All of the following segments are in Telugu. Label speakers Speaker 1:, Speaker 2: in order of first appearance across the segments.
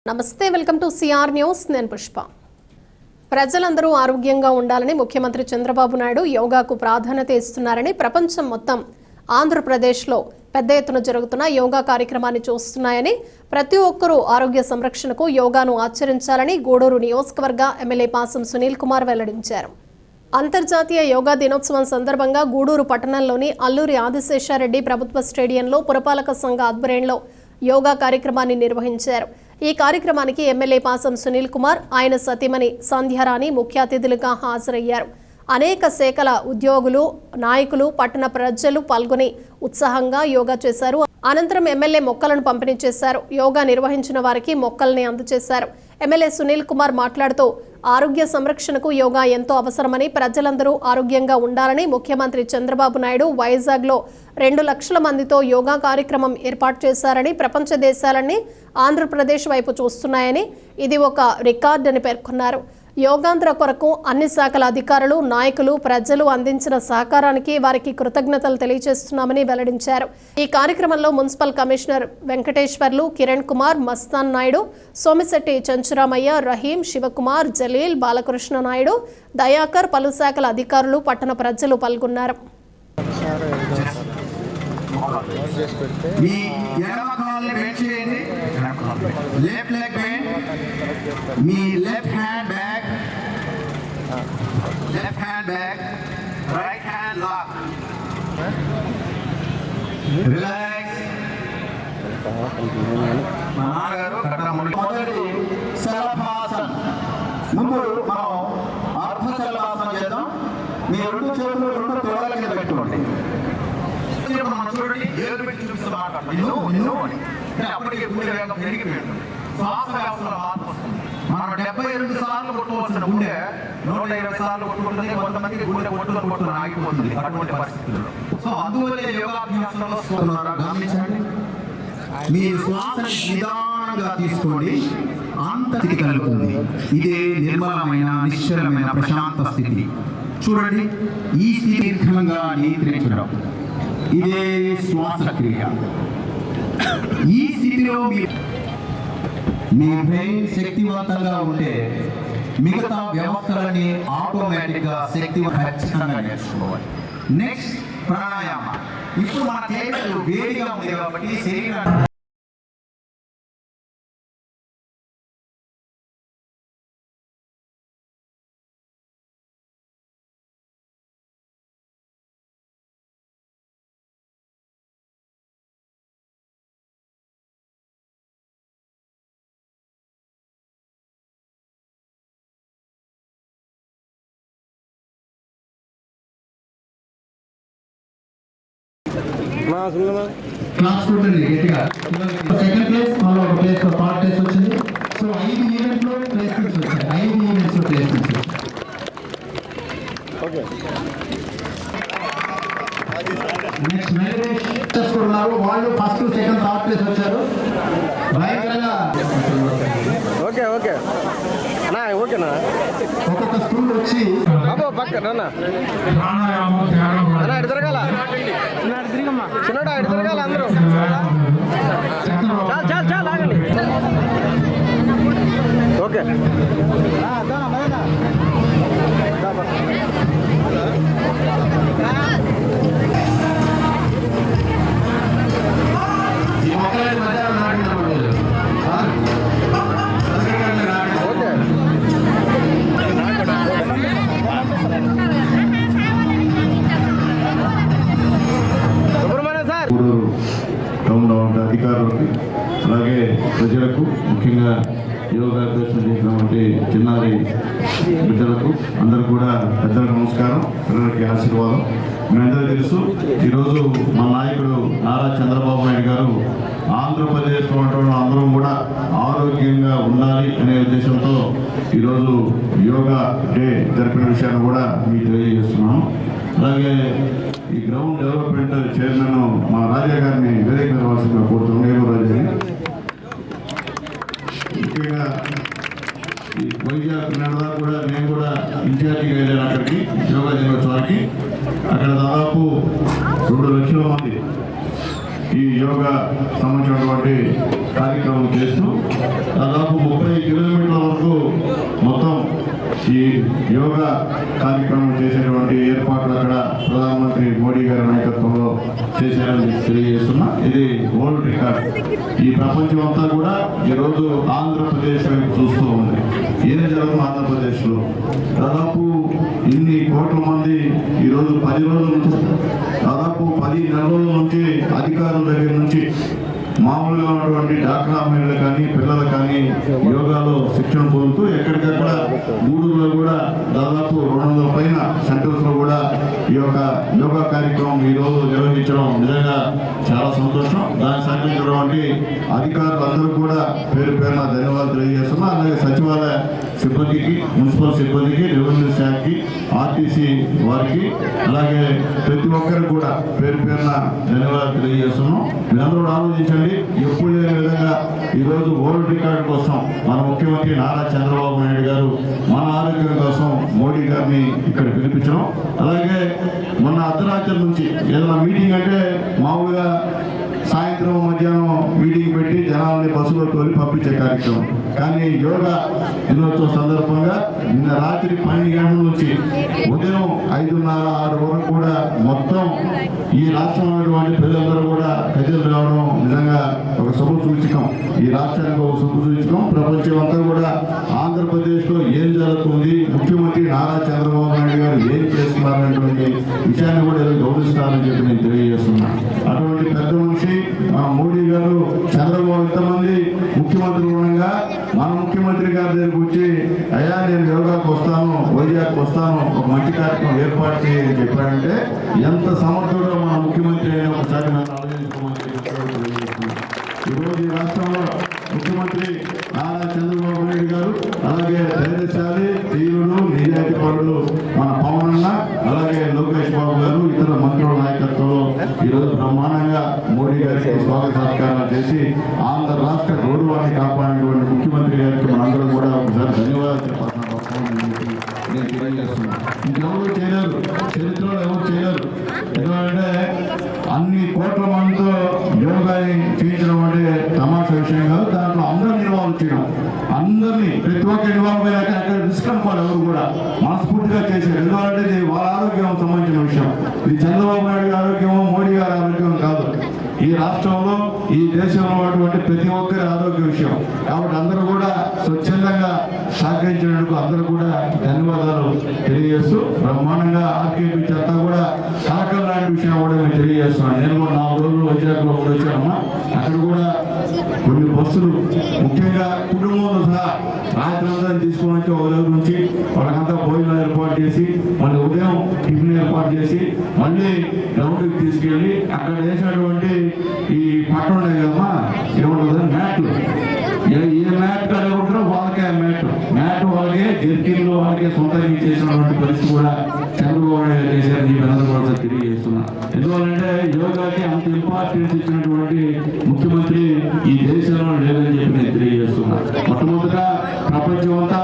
Speaker 1: నమస్తే, వెల్కమ్ టు సిఆర్ న్యూస్. నేను పుష్ప. ప్రజలందరూ ఆరోగ్యంగా ఉండాలని ముఖ్యమంత్రి చంద్రబాబు నాయుడు యోగాకు ప్రాధాన్యత ఇస్తున్నారని ప్రపంచం మొత్తం ఆంధ్రప్రదేశ్లో పెద్ద ఎత్తున జరుగుతున్న యోగా కార్యక్రమాన్ని చూస్తున్నాయని, ప్రతి ఒక్కరూ ఆరోగ్య సంరక్షణకు యోగాను ఆచరించాలని గూడూరు నియోజకవర్గ ఎమ్మెల్యే పాసం సునీల్ కుమార్ వెల్లడించారు. అంతర్జాతీయ యోగా దినోత్సవం సందర్భంగా గూడూరు పట్టణంలోని అల్లూరి ఆదిశేషారెడ్డి ప్రభుత్వ స్టేడియంలో పురపాలక సంఘ ఆధ్వర్యంలో యోగా కార్యక్రమాన్ని నిర్వహించారు. ఈ కార్యక్రమానికి ఎమ్మెల్యే పాసం సునీల్ కుమార్, ఆయన సతీమణి సంధ్యారాణి ముఖ్య అతిథులుగా హాజరయ్యారు. అనేక శాఖల ఉద్యోగులు, నాయకులు, పట్టణ ప్రజలు పాల్గొని ఉత్సాహంగా యోగా చేశారు. అనంతరం ఎమ్మెల్యే మొక్కలను పంపిణీ చేశారు. యోగా నిర్వహించిన వారికి మొక్కల్ని అందజేశారు. ఎమ్మెల్యే సునీల్ కుమార్ మాట్లాడుతూ ఆరోగ్య సంరక్షణకు యోగా ఎంతో అవసరమని, ప్రజలందరూ ఆరోగ్యంగా ఉండాలని ముఖ్యమంత్రి చంద్రబాబు నాయుడు వైజాగ్లో 2 లక్షల మందితో యోగా కార్యక్రమం ఏర్పాటు చేశారని, ప్రపంచ దేశాలన్నీ ఆంధ్రప్రదేశ్ వైపు చూస్తున్నాయని, ఇది ఒక రికార్డ్ అని పేర్కొన్నారు. యోగాంధ్ర కొరకు అన్ని శాఖల అధికారులు, నాయకులు, ప్రజలు అందించిన సహకారానికి వారికి కృతజ్ఞతలు తెలియజేస్తున్నామని వెల్లడించారు. ఈ కార్యక్రమంలో మున్సిపల్ కమిషనర్ వెంకటేశ్వర్లు, కిరణ్ కుమార్, మస్తాన్ నాయుడు, సోమిశెట్టి చంచురామయ్య, రహీం, శివకుమార్, జలీల్, బాలకృష్ణ నాయుడు, దయాకర్, పలు శాఖల అధికారులు, పట్టణ ప్రజలు పాల్గొన్నారు.
Speaker 2: Left hand back, right hand lock. Relax. నాన్నగారు మొదటి శలభాసనం. ముందు మనం అర్ధ శలభాసనం చేద్దాం. మీ 2 చేతులు 2 తోడల కింద పెట్టుకోండి. మనం చూడండి, ఏడు పెట్టి చూస్తూ మాట్లాడతాం నిన్ను అని. అప్పటికే గుండె వేగం పెరిగిపోయింది. శ్వాస వ్యవస్థలో మార్పు వస్తుంది. మనం 72 సార్లు కొట్టుకోవాల్సిన గుండె 120 సార్లు కొట్టుకుంటుంది. కొంతమందికి గుండె కొట్టుకొని ఆగిపోతుంది అటువంటి పరిస్థితుల్లో. సో అందువల్ల యోగాభ్యాసంలో గమనించండి, మీ శ్వాసని నిదానంగా తీసుకోండి. అంతస్థితి కలుగుతుంది. ఇదే నిర్మలమైన, నిశ్చలమైన, ప్రశాంత స్థితి. చూడండి, ఈ స్థితి దీర్ఘంగా నియంత్రించడం, ఇదే శ్వాసక్రియ. ఈ స్థితిలో మీ బ్రెయిన్ శక్తివంతంగా ఉంటే మిగతా వ్యవస్థలని ఆటోమేటిక్గా ఖచ్చితంగా నేర్చుకోవాలి. నెక్స్ట్ ప్రాణాయామ. ఇప్పుడు మన దేహం వేడిగా ఉంది కాబట్టి శరీరాన్ని క్లాస్ చూడండి గట్టిగా. సెకండ్ ప్లేస్ మళ్ళీ ఒక ప్లేస్ థర్డ్ ప్లేస్ వచ్చింది. సో 5 ఈవెంట్లో ప్లేస్మెంట్స్ వచ్చాయి. 5 ఈవెంట్స్లో ప్లేస్మెంట్స్ వచ్చాయి. నెక్స్ట్ మెడిటేషన్ ఉన్నారు. వాళ్ళు ఫస్ట్, సెకండ్, థర్డ్ ప్లేస్ వచ్చారు. భయంకరంగా ఓకేనా. ఒక్కొక్క స్కూల్ వచ్చి
Speaker 3: పక్కన తిరగాల చిన్నడా తిరగాల అందరూ. చాలా ఆగండి. ఓకే
Speaker 4: అధికారులకి, అలాగే ప్రజలకు, ముఖ్యంగా యోగాభ్యాసం చేసినటువంటి చిన్నారి బిడ్డలకు అందరూ కూడా పెద్దలకు నమస్కారం, పిల్లలకి ఆశీర్వాదం. మీ అందరూ తెలుసు, ఈరోజు మా నాయకుడు నారా చంద్రబాబు నాయుడు గారు ఆంధ్రప్రదేశ్లో ఉన్నటువంటి అందరం కూడా ఆరోగ్యంగా ఉండాలి అనే ఉద్దేశంతో ఈరోజు యోగా డే జరిపిన విషయాన్ని కూడా మీకు తెలియజేస్తున్నాను. అలాగే ఈ గ్రౌండ్ డెవలప్మెంట్ చైర్మన్ మా రాజా గారిని వేదిక నిర్వాసంగా కోరుతున్నాం. రాజా గారిని ముఖ్యంగా ఈ వైజాగ్ నిన్నదా కూడా నేను కూడా ఇన్ఛార్జిగా వెళ్ళాను అక్కడికి యోగా దినోత్సవానికి. అక్కడ దాదాపు 2 లక్షల మంది ఈ యోగా సంబంధించినటువంటి కార్యక్రమం చేస్తూ దాదాపు 30 కిలోమీటర్ల వరకు మొత్తం ఈ యోగా కార్యక్రమం చేసేటువంటి ఏర్పాట్లు అక్కడ ప్రధానమంత్రి మోడీ గారి నాయకత్వంలో చేశారని తెలియజేస్తున్నా. ఇది వరల్డ్ రికార్డ్. ఈ ప్రపంచం అంతా కూడా ఈరోజు ఆంధ్రప్రదేశ్ వైపు చూస్తూ ఉంది. ఏం జరుగుతుంది ఆంధ్రప్రదేశ్లో? దాదాపు ఇన్ని కోట్ల మంది ఈరోజు 10 రోజుల నుంచి, దాదాపు 10 నెలల నుంచి అధికారుల దగ్గర నుంచి మామూలుగా ఉన్నటువంటి డాక్టర్ అమ్మాయిలు కానీ పిల్లలు కానీ యోగాలో శిక్షణ పొందుతూ ఎక్కడికక్కడ గూడూరులో కూడా దాదాపు 200 పైన సెంటర్స్ లో కూడా ఈ యొక్క యోగా కార్యక్రమం ఈ రోజు నిర్వహించడం నిజంగా చాలా సంతోషం. దానికి సహకరించినటువంటి అధికారులందరూ కూడా పేరు పేరున ధన్యవాదాలు తెలియజేస్తున్నా. అలాగే సచివాలయ సిబ్బందికి, మున్సిపల్ సిబ్బందికి, రెవెన్యూ శాఖకి, ఆర్టీసీ వారికి, అలాగే ప్రతి ఒక్కరికి కూడా పేరు పేరున ధన్యవాదాలు తెలియజేస్తున్నాం. మీరందరూ ఆలోచించండి, ఎప్పుడు లేని విధంగా ఈరోజు వరల్డ్ రికార్డు కోసం మన ముఖ్యమంత్రి నారా చంద్రబాబు నాయుడు గారు మన ఆరోగ్యం కోసం మోడీ గారిని ఇక్కడ పిలిపించడం. అలాగే మొన్న అర్ధరాత్రి నుంచి ఏదైనా మీటింగ్ అంటే మామూలుగా సాయంత్రం మధ్యాహ్నం మీటింగ్ పెట్టి జనాలని బస్సులో తోలి పంపించే కార్యక్రమం. కానీ యోగా దినోత్సవం సందర్భంగా నిన్న రాత్రి 12 గంటల నుంచి ఉదయం 5:30, 6 వరకు కూడా మొత్తం ఈ రాష్ట్రంలో ప్రజలందరూ కూడా కదిలి రావడం నిజంగా ఒక శుభ సూచకం. ఈ రాష్ట్రానికి ఒక శుభ సూచకం. ప్రపంచం అంతా కూడా ఆంధ్రప్రదేశ్లో ఏం జరుగుతుంది, ముఖ్యమంత్రి నారా చంద్రబాబు నాయుడు గారు ఏం చేస్తున్నారనేటువంటి విషయాన్ని కూడా గౌరవిస్తారని చెప్పి నేను తెలియజేస్తున్నాను. అటువంటి పెద్ద మనిషి మోడీ గారు, చంద్రబాబు ఇంతమంది ముఖ్యమంత్రులు ఉండగా మన ముఖ్యమంత్రి గారి దగ్గరికి వచ్చి అయ్యా నేను యోగాకు వస్తాను, వైజాగ్కి వస్తాను, ఒక మంచి కార్యక్రమం ఏర్పాటు చేయని చెప్పాడంటే ఎంత సమర్థుడో మన ముఖ్యమంత్రి అయినా ఒకసారి మనం ఆలోచించుకోమని తెలియజేస్తున్నాం. ఈరోజు ఈ రాష్ట్రంలో ముఖ్యమంత్రి నారా చంద్రబాబు నాయుడు గారు, అలాగే ధైర్యశాలి, ధీరుడు, నిజాయితీపరుడు మన పవన్ అన్న, అలాగే లోకేష్ బాబు గారు, ఇతర మంత్రుల నాయకత్వంలో ఈరోజు బ్రహ్మాండంగా మోడీ గారికి స్వాగత సత్కారాలు చేసి ఆంధ్ర రాష్ట్ర గౌరవాన్ని కాపాడినటువంటి ముఖ్యమంత్రి గారికి మనందరం కూడా ఒకసారి ధన్యవాదాలు చెప్పాల్సిన అవసరం ఉందని నేను తెలియజేస్తున్నాను. ఇంకెవరు చేయలేరు, చరిత్రలో ఎవరు చేయలేరు. ఎందుకంటే అన్ని కోట్ల మందితో యోగాని చేయించడం అంటే తమాషా విషయం కాదు. దాంట్లో అందరిని ఇన్వాల్వ్ చేయడం, అందరినీ ప్రతి ఒక్క ఇన్వాల్వ్ అయ్యాక అక్కడ రిస్క్ అనుకోవాలి. ఎవరు కూడా మనస్ఫూర్తిగా చేశారు. ఎందుకంటే ఇది వాళ్ళ ఆరోగ్యం సంబంధించిన విషయం. ఇది చంద్రబాబు నాయుడు గారి ఆరోగ్యమో మోడీ గారి ఆరోగ్యం కాదు. ఈ రాష్ట్రంలో, ఈ దేశంలో ఉన్నటువంటి ప్రతి ఒక్కరి ఆరోగ్య విషయం. కాబట్టి అందరూ కూడా స్వచ్ఛందంగా సహకరించినందుకు అందరూ కూడా ధన్యవాదాలు తెలియజేస్తూ బ్రహ్మాండంగా ఆర్కేపీ చెత్త కూడా సహకారం లాంటి విషయం కూడా మేము తెలియజేస్తున్నాను. నేను కూడా 4 రోజులు వైజాగ్లో వచ్చానమ్మా. అక్కడ కూడా కొన్ని బస్సులు ముఖ్యంగా కుటుంబంతో సహా రాత్రి అంతా తీసుకొని వచ్చి ఒక దగ్గర నుంచి వాళ్ళకంతా భోజనాలు ఏర్పాటు చేసి, మళ్ళీ ఉదయం టిఫిన్ ఏర్పాటు చేసి, మళ్ళీ గ్రౌండ్కి తీసుకెళ్ళి అక్కడ వేసినటువంటి ఈ పట్టు ఉన్నాయి కదమ్మా, ఏమంటుంది మ్యాట్లు, ఏ మ్యాట్ కడుగుంటారో వాళ్ళకే మ్యాట్ వాళ్ళకే, జర్కిన్లు వాళ్ళకే సొంతంగా చేసినటువంటి పరిస్థితి కూడా చంద్రబాబు నాయుడు చేశారని అందరూ కూడా తెలియజేస్తున్నా. ఎందువల్లంటే యోగాకి అంత ఇంపార్టెన్స్ ఇచ్చినటువంటి ముఖ్యమంత్రి ఈ దేశంలో లేదని చెప్పి నేను తెలియజేస్తున్నా. మొట్టమొదటిగా ప్రపంచం అంతా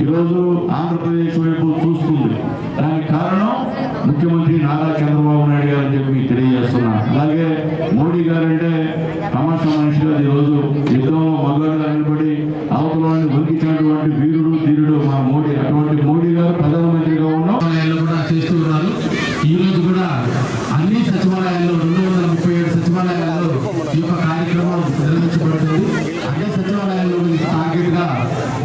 Speaker 4: ఈరోజు ఆంధ్రప్రదేశ్ వైపు చూస్తుంది. దానికి కారణం ముఖ్యమంత్రి నారా చంద్రబాబు నాయుడు గారు అని చెప్పి తెలియజేస్తున్నా. అలాగే మోడీ గారు అంటే తమాషా మనిషిగా ఈరోజు యుద్ధంలో మగాడుగా నిలబడి అవతలని వణికించినటువంటి వీరుడు, ధీరుడు మా మోడీ. అటువంటి మోడీ గారు ప్రధానమంత్రిగా ఉన్నాం కూడా చేస్తూ ఉన్నారు. ఈ రోజు కూడా అన్ని సచివాలయాల్లో 237 సచివాలయాల్లో ఈ యొక్క కార్యక్రమం నిర్వహించబడుతుంది. అన్ని సచివాలయాల్లో టార్గెట్ గా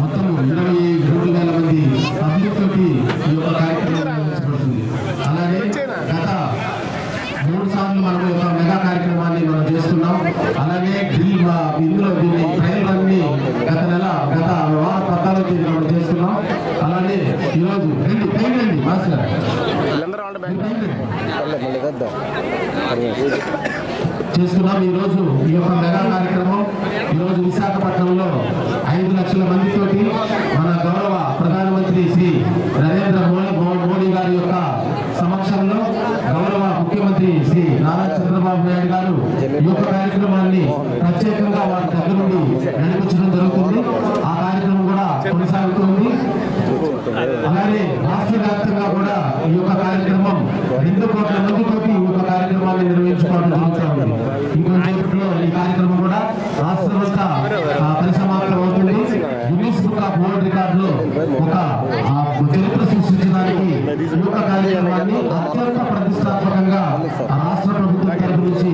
Speaker 4: మొత్తం 22,000 మంది పబ్లిక్ తోటి ఈ యొక్క కార్యక్రమం నిర్వహించబడుతుంది. అలాగే గత 3 సార్లు మనం ఒక మెగా కార్యక్రమాన్ని మనం చేస్తున్నాం. అలాగే ఇందులో దీన్ని ట్రైల్ అన్ని గత వార 14 మనం చేస్తున్నాం. అలాగే ఈరోజు రండి మాస్టర్ చేస్తున్నాం. ఈరోజు ఈ యొక్క మెగా కార్యక్రమం ఈరోజు విశాఖపట్నంలో 5 లక్షల మందితోటి మన గౌరవ ప్రధానమంత్రి శ్రీ నరేంద్ర మోడీ గారి యొక్క సమక్షంలో గౌరవ ముఖ్యమంత్రి శ్రీ నారా చంద్రబాబు నాయుడు గారు ఈ యొక్క కార్యక్రమాన్ని ప్రత్యేకంగా వారి దగ్గర నుండి నడిపించడం జరుగుతుంది. ఆ కార్యక్రమం కూడా కొనసాగుతుంది. అలాగే రాష్ట్ర వ్యాప్తంగా కూడా ఈ యొక్క కార్యక్రమం 2 కోట్ల మందితోటి ఈ యొక్క కార్యక్రమాన్ని నిర్వహించుకోవడం జరుగుతుంది. ఇంకొంచెం
Speaker 2: ఈ కార్యక్రమం కూడా రాష్ట్రమంతా పరిసమాప్తం అవుతుంది. గిన్నీస్ బుక్ ఆఫ్ వరల్డ్ రికార్డులో ఒక చరిత్ర సృష్టించడానికి ఈ యొక్క కార్యక్రమాన్ని అత్యంత ప్రతిష్టాత్మకంగా రాష్ట్ర ప్రభుత్వం తరపు నుంచి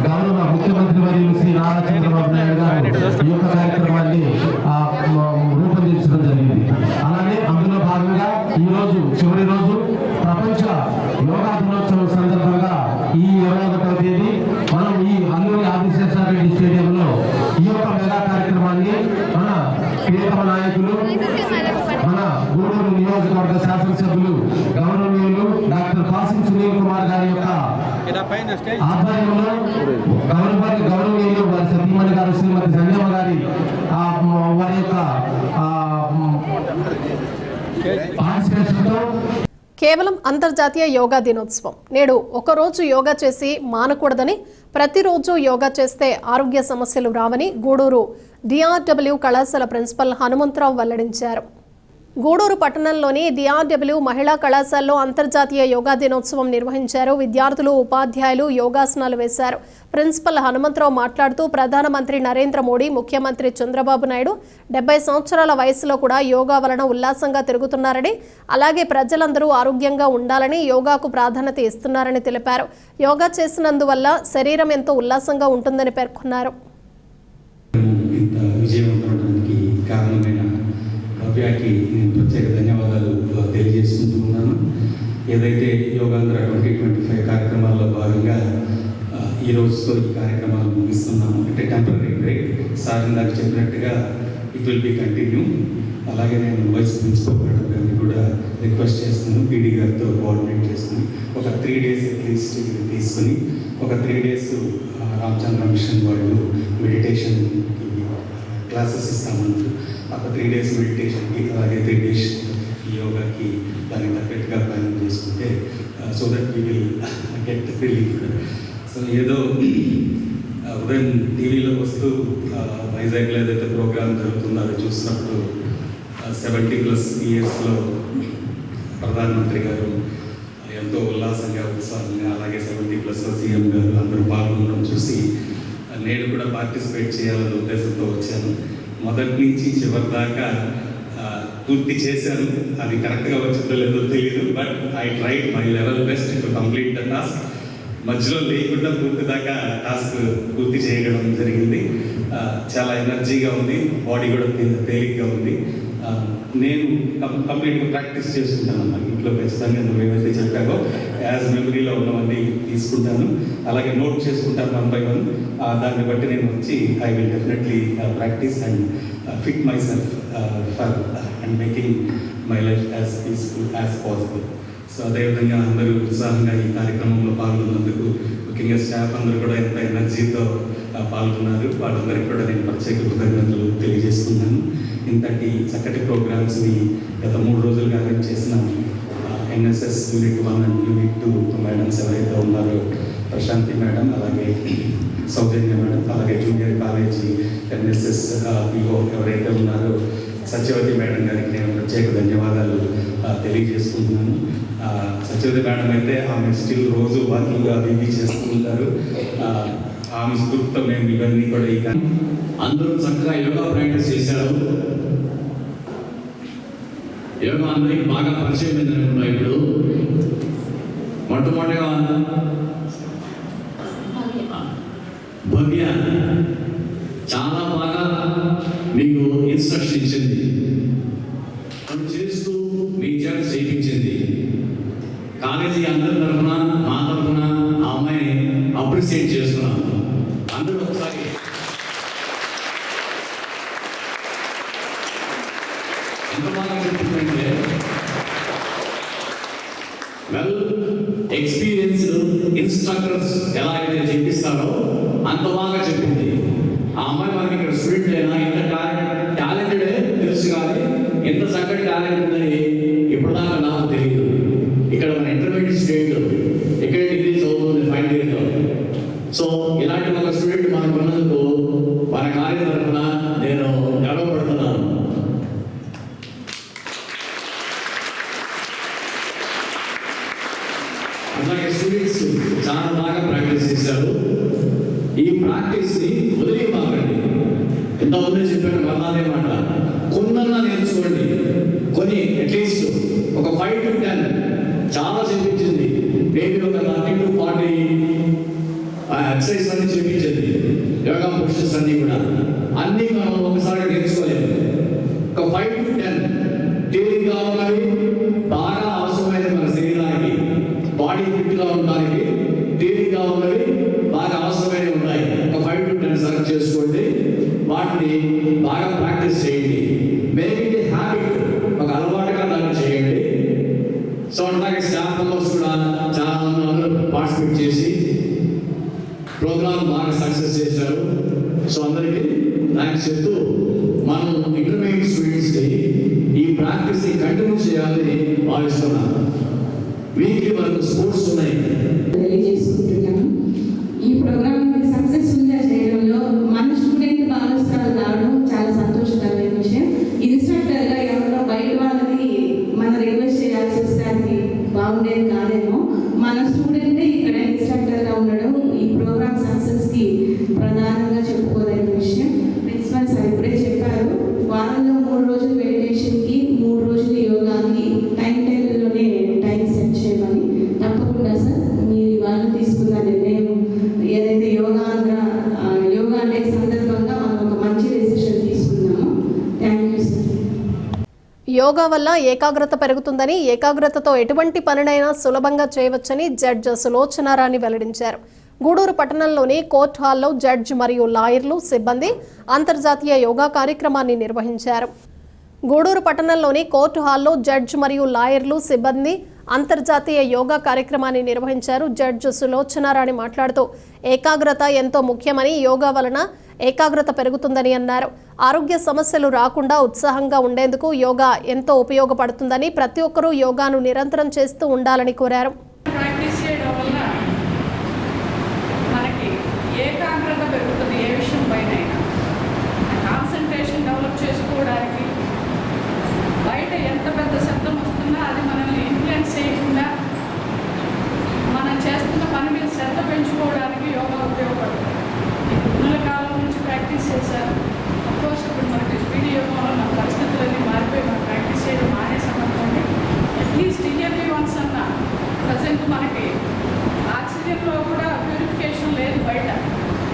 Speaker 2: గౌరవ ముఖ్యమంత్రి వర్యులు శ్రీ నారా చంద్రబాబు నాయుడు గారు ఈ యొక్క కార్యక్రమాన్ని రూపొందించడం జరిగింది. అలాగే అందులో భాగంగా ఈ రోజు చివరి రోజు ప్రపంచ యోగా దినోత్సవం సందర్భంగా ఈ 21వ తేదీ మనం ఈ అల్లూరి ఆదిశేషారెడ్డి స్టేడియంలో ఈ యొక్క మెగా కార్యక్రమాన్ని మన ప్రియతమ నాయకులు, మన గూడూరు నియోజకవర్గ శాసనసభ్యులు గౌరవనీయులు డాక్టర్ కాసిం సునీల్ కుమార్ గారి యొక్క ఆధ్వర్యంలో గౌరవనీయులు వారి సతీమణి గారు శ్రీమతి సంజయమ్మ గారి వారి యొక్క పార్టిసిపేషన్తో
Speaker 1: కేవలం అంతర్జాతీయ యోగా దినోత్సవం నేడు ఒకరోజు యోగా చేసి మానకూడదని, ప్రతిరోజు యోగా చేస్తే ఆరోగ్య సమస్యలు రావని గూడూరు డిఆర్డబ్ల్యూ కళాశాల ప్రిన్సిపల్ హనుమంతరావు వెల్లడించారు. గూడూరు పట్టణంలోని డిఆర్డబ్ల్యూ మహిళా కళాశాలలో అంతర్జాతీయ యోగా దినోత్సవం నిర్వహించారు. విద్యార్థులు, ఉపాధ్యాయులు యోగాసనాలు వేశారు. ప్రిన్సిపల్ హనుమంతరావు మాట్లాడుతూ ప్రధానమంత్రి నరేంద్ర మోడీ, ముఖ్యమంత్రి చంద్రబాబు నాయుడు 70 సంవత్సరాల వయసులో కూడా యోగా వలన ఉల్లాసంగా తిరుగుతున్నారని, అలాగే ప్రజలందరూ ఆరోగ్యంగా ఉండాలని యోగాకు ప్రాధాన్యత ఇస్తున్నారని తెలిపారు. యోగా చేసినందువల్ల శరీరం ఎంతో ఉల్లాసంగా ఉంటుందని పేర్కొన్నారు.
Speaker 5: భవ్యాకి నేను ప్రత్యేక ధన్యవాదాలు తెలియజేసుకుంటూ ఉన్నాను. ఏదైతే యోగాంధ్ర 2025 కార్యక్రమాల్లో భాగంగా ఈ రోజుతో ఈ కార్యక్రమాలు ముగిస్తున్నాము. అంటే టెంపరీ బ్రేక్. సార్ నాకు చెప్పినట్టుగా ఇట్ విల్ బి కంటిన్యూ. అలాగే నేను వైస్ ప్రిన్సిపల్ మేడం గారిని కూడా రిక్వెస్ట్ చేస్తున్నాను, పీడీ గారితో కోఆర్డినేట్ చేసుకుని ఒక 3 days అట్లీస్ట్ తీసుకుని ఒక 3 days రామచంద్ర మిషన్ వాళ్ళు మెడిటేషన్ క్లాసెస్ ఇస్తామన్నారు. ఒక 3 days మెడిటేషన్కి, అలాగే 3 days యోగాకి దానికి తగ్గట్టుగా ప్లాన్ చేసుకుంటే so that we will get relief. So ఏదో ఉదయం టీవీలో వస్తూ వైజాగ్లో ఏదైతే ప్రోగ్రామ్ జరుగుతుందో అది చూసినప్పుడు 70+ yearsలో ప్రధానమంత్రి గారు ఎంతో ఉల్లాసంగా, ఉత్సాహంగా, అలాగే 70+లో సీఎం గారు అందరూ పాల్గొనడం చూసి నేను కూడా పార్టిసిపేట్ చేయాలనే ఉద్దేశంతో వచ్చాను. మొదటి నుంచి చివరి దాకా పూర్తి చేశాను. అది కరెక్ట్గా వచ్చిందో లేదో తెలియదు, but I tried my level best to complete the task. మధ్యలో లేకుండా పూర్తి దాకా టాస్క్ పూర్తి చేయడం జరిగింది. చాలా ఎనర్జీగా ఉంది, బాడీ కూడా తేలిగ్గా ఉంది. నేను కంప్లీట్గా ప్రాక్టీస్ చేసుకుంటాను అన్నమాట. ఇంట్లో ఖచ్చితంగా నువ్వేమైతే చెప్పావో యాజ్ మెమరీలో ఉన్నవన్నీ తీసుకుంటాను, అలాగే నోట్ చేసుకుంటాను 1 by 1. దాన్ని బట్టి నేను వచ్చి I will definitely practice and fit my self for and making my life as peaceful as possible. So అదేవిధంగా అందరూ ఉత్సాహంగా ఈ కార్యక్రమంలో పాల్గొన్నందుకు, ముఖ్యంగా స్టాఫ్ అందరూ కూడా ఎంత ఎనర్జీతో పాల్గొన్నారు. వాళ్ళందరికీ కూడా నేను ప్రత్యేక కృతజ్ఞతలు తెలియజేస్తున్నాను. ఇంతటి చక్కటి ప్రోగ్రామ్స్ని గత 3 రోజులుగా అరేంజ్ చేసిన NSS unit 1 and unit 2 madams ఎవరైతే ఉన్నారో, ప్రశాంతి మేడం, అలాగే సౌజన్య మేడం, అలాగే జూనియర్ కాలేజీ ఎన్ఎస్ఎస్ పిఓ ఎవరైతే ఉన్నారో సత్యవతి మేడం గారికి నేను ప్రత్యేక ధన్యవాదాలు తెలియజేసుకుంటున్నాను. సత్యవతి మేడం అయితే ఆమె స్టిల్ రోజు వాకింగ్ అవి చేస్తూ ఉంటారు. ఆమె స్ఫూర్తితో మేము ఇవన్నీ కూడా ఈ
Speaker 6: అందరూ చక్కగా యోగా ప్రాక్టీస్ చేశారు. యోగా అందరికి బాగా పరిచయం అయింది అనుకున్నా. ఇప్పుడు మొట్టమొదటిగా భవ్య చాలా బాగా మీకు ఇన్స్ట్రక్షన్ ఇచ్చింది, చేస్తూ మీ చేత చేయించింది. కాలేజీ అందరి తరఫున, మా తరఫున ఆ అమ్మాయిని అప్రిషియేట్ చేస్తున్నాం. అందరూ ఒకసారి ఎంత బాగా చెప్తుందంటే, వెల్ ఎక్స్పీరియన్స్డ్ ఇన్స్ట్రక్టర్స్ ఎలా అయితే చెప్పిస్తారో అంత బాగా చెప్పింది. ఆ అమ్మాయి మనకి ఇక్కడ స్టూడెంట్ అయినా ఇంత టాలెంటెడే తెలుసు, కానీ ఎంత చక్కటి టాలెంట్ ఉందని ఇప్పటిదాకా నాకు తెలియదు. ఇక్కడ మన ఇంటర్మీడియట్ స్టూడెంట్ ఇక్కడ డిగ్రీ చదువుతుంది ఫైనల్ ఇయర్లో. సో ఇలాంటి ఒక స్టూడెంట్ మనకు ఉన్నందుకు మన కార్య తరఫున నేను గర్వపడుతున్నాను. అలాగే స్టూడెంట్స్ చాలా బాగా ప్రాక్టీస్ చేశారు. ఈ ప్రాక్టీస్ ని వదిలిమాకండి. ఎంతమంది చెప్పాను మళ్ళీ మాట, కొన్నన్నా నేర్చుకోండి. కొన్ని అట్లీస్ట్ ఒక 5 to 10 చాలా చెప్పించింది. మేబీ ఒక 30 to 40 ఎక్సర్సైజ్ అన్ని చెప్పించింది. యోగా పొజిషన్స్ అన్ని కూడా అన్ని మనం ఒకసారి నేర్చుకోలేము. ఒక 5 to 10 తేలిగ్గా ఉన్నవి, బాగా అవసరమైనది మన శరీరానికి, బాడీ ఫిట్గా ఉండడానికి తేలిగ్గా ఉన్నవి, బాగా అవసరమైనవి ఉన్నాయి. ఒక 5 to 10 సెలెక్ట్ చేసుకోండి. వాటిని బాగా ప్రాక్టీస్ చేయండి. మేక్ ఇట్ ఏ హ్యాబిట్, ఒక అలవాటుగా దాన్ని చేయండి. సో అలాగే స్టాఫ్ మెంబర్స్ కూడా చాలా మంది అందరూ పార్టిసిపేట్ చేసి ప్రోగ్రామ్ బాగా సక్సెస్ చేశారు. సో అందరికీ థ్యాంక్స్ చెప్తూ మనం ఇంటర్మీడియట్ స్టూడెంట్స్కి ఈ ప్రాక్టీస్ని కంటిన్యూ చేయాలని భావిస్తున్నాను. వీక్లీ మనకు స్పోర్ట్స్ ఉన్నాయి.
Speaker 7: తెలియజేసుకుంటున్నాను. ఈ ప్రోగ్రామ్ సక్సెస్ఫుల్గా చేయడంలో మన స్టూడెంట్ భాగస్వాములు కావడం చాలా సంతోషకరమైన విషయం. ఇన్స్ట్రక్టర్గా ఎవరో బయట వాళ్ళని మనం రిక్వెస్ట్ చేయాల్సి వస్తే అది బాగుండేది కాదేమో. మన స్టూడెంటే ఇక్కడ ఇన్స్ట్రక్టర్గా ఉండడం ఈ ప్రోగ్రామ్ సక్సెస్కి ప్రధానంగా చెప్పుకోదగిన విషయం. ప్రిన్సిపల్ సార్ ఇప్పుడే చెప్పారు, వారంలో 3 రోజులు మెడిటేషన్కి, 3 రోజులు యోగాకి టైం టేబుల్లోనే టైం సెట్ చేయమని. తప్పకుండా సార్ మీరు ఇవాళ తీసుకున్న నిర్ణయం ఏదైతే యోగా డే సందర్భంగా మనం ఒక మంచి డెసిషన్ తీసుకున్నాము. Thank you sir.
Speaker 1: యోగా వల్ల ఏకాగ్రత పెరుగుతుందని, ఏకాగ్రతతో ఎటువంటి పనినైనా సులభంగా చేయవచ్చని జడ్జి సులోచనారాణి వెల్లడించారు. గూడూరు పట్టణంలోని కోర్ట్ హాల్లో జడ్జి మరియు లాయర్లు, సిబ్బంది అంతర్జాతీయ యోగా కార్యక్రమాన్ని నిర్వహించారు. గూడూరు పట్టణంలోని కోర్టు హాల్లో జడ్జి మరియు లాయర్లు, సిబ్బంది అంతర్జాతీయ యోగా కార్యక్రమాన్ని నిర్వహించారు. జడ్జి సులోచనారాణి మాట్లాడుతూ ఏకాగ్రత ఎంతో ముఖ్యమని, యోగా వలన ఏకాగ్రత పెరుగుతుందని అన్నారు. ఆరోగ్య సమస్యలు రాకుండా ఉత్సాహంగా ఉండేందుకు యోగా ఎంతో ఉపయోగపడుతుందని, ప్రతి ఒక్కరూ యోగాను నిరంతరం చేస్తూ ఉండాలని కోరారు.
Speaker 8: ప్రాక్టీస్ చేయడం వల్ల మనకి ఏకాగ్రత పెరుగుతుంది. ఏ విషయం పైన కాన్సన్ట్రేషన్ డెవలప్ చేసుకోవడానికి బయట ఎంత పెద్ద శబ్దం వస్తున్నా అది మనల్ని ఇన్ఫ్లుయెన్స్ చేయకుండా మనం చేస్తున్న పని మీద శ్రద్ధ పెంచుకోవడానికి యోగా ఉపయోగపడుతుంది. ఇప్పుడున్న కాలం నుంచి ప్రాక్టీస్ చేశారు. అఫ్కోర్స్ ఇప్పుడు మనకి స్పీడ్ యోగంలో మన పరిస్థితులన్నీ మారిపోయి మనం ప్రాక్టీస్ చేయడం మానేసామనుకోండి. అట్లీస్ట్ ఇయర్లీ వన్స్ అన్న ప్రజెంట్ మనకి ఆక్సిజన్లో కూడా ప్యూరిఫికేషన్ లేదు బయట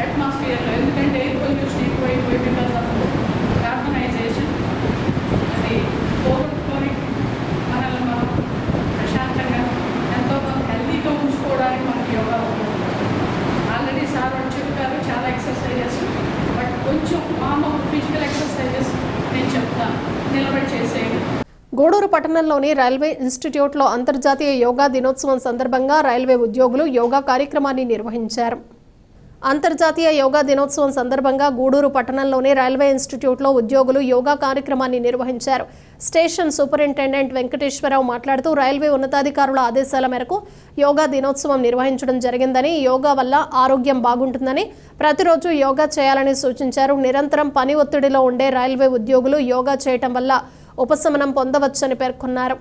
Speaker 8: అట్మాస్ఫియర్లో, ఎందుకంటే ఎయిర్ పొల్యూషన్ ఎక్కువైపోయి బికాస్ ఆఫ్ కార్బనైజేషన్. అది పోగొట్టుకొని మనల్ని మనం ప్రశాంతంగా ఎంతో కొంత హెల్తీగా ఉంచుకోవడానికి మనకి యోగా ఉపయోగపడుతుంది. ఆల్రెడీ సార్ వాళ్ళు చెప్పారు చాలా ఎక్సర్సైజెస్, బట్ కొంచెం మామూలు ఫిజికల్ ఎక్సర్సైజెస్ నేను చెప్తాను, నిలబడి చేసేవి.
Speaker 1: గూడూరు పట్టణంలోని రైల్వే ఇన్స్టిట్యూట్లో అంతర్జాతీయ యోగా దినోత్సవం సందర్భంగా రైల్వే ఉద్యోగులు యోగా కార్యక్రమాన్ని నిర్వహించారు. అంతర్జాతీయ యోగా దినోత్సవం సందర్భంగా గూడూరు పట్టణంలోని రైల్వే ఇన్స్టిట్యూట్లో ఉద్యోగులు యోగా కార్యక్రమాన్ని నిర్వహించారు. స్టేషన్ సూపరింటెండెంట్ వెంకటేశ్వరరావు మాట్లాడుతూ రైల్వే ఉన్నతాధికారుల ఆదేశాల మేరకు యోగా దినోత్సవం నిర్వహించడం జరిగిందని, యోగా వల్ల ఆరోగ్యం బాగుంటుందని, ప్రతిరోజు యోగా చేయాలని సూచించారు. నిరంతరం పని ఒత్తిడిలో ఉండే రైల్వే ఉద్యోగులు యోగా చేయటం వల్ల ఉపశమనం పొందవచ్చని పేర్కొన్నారు.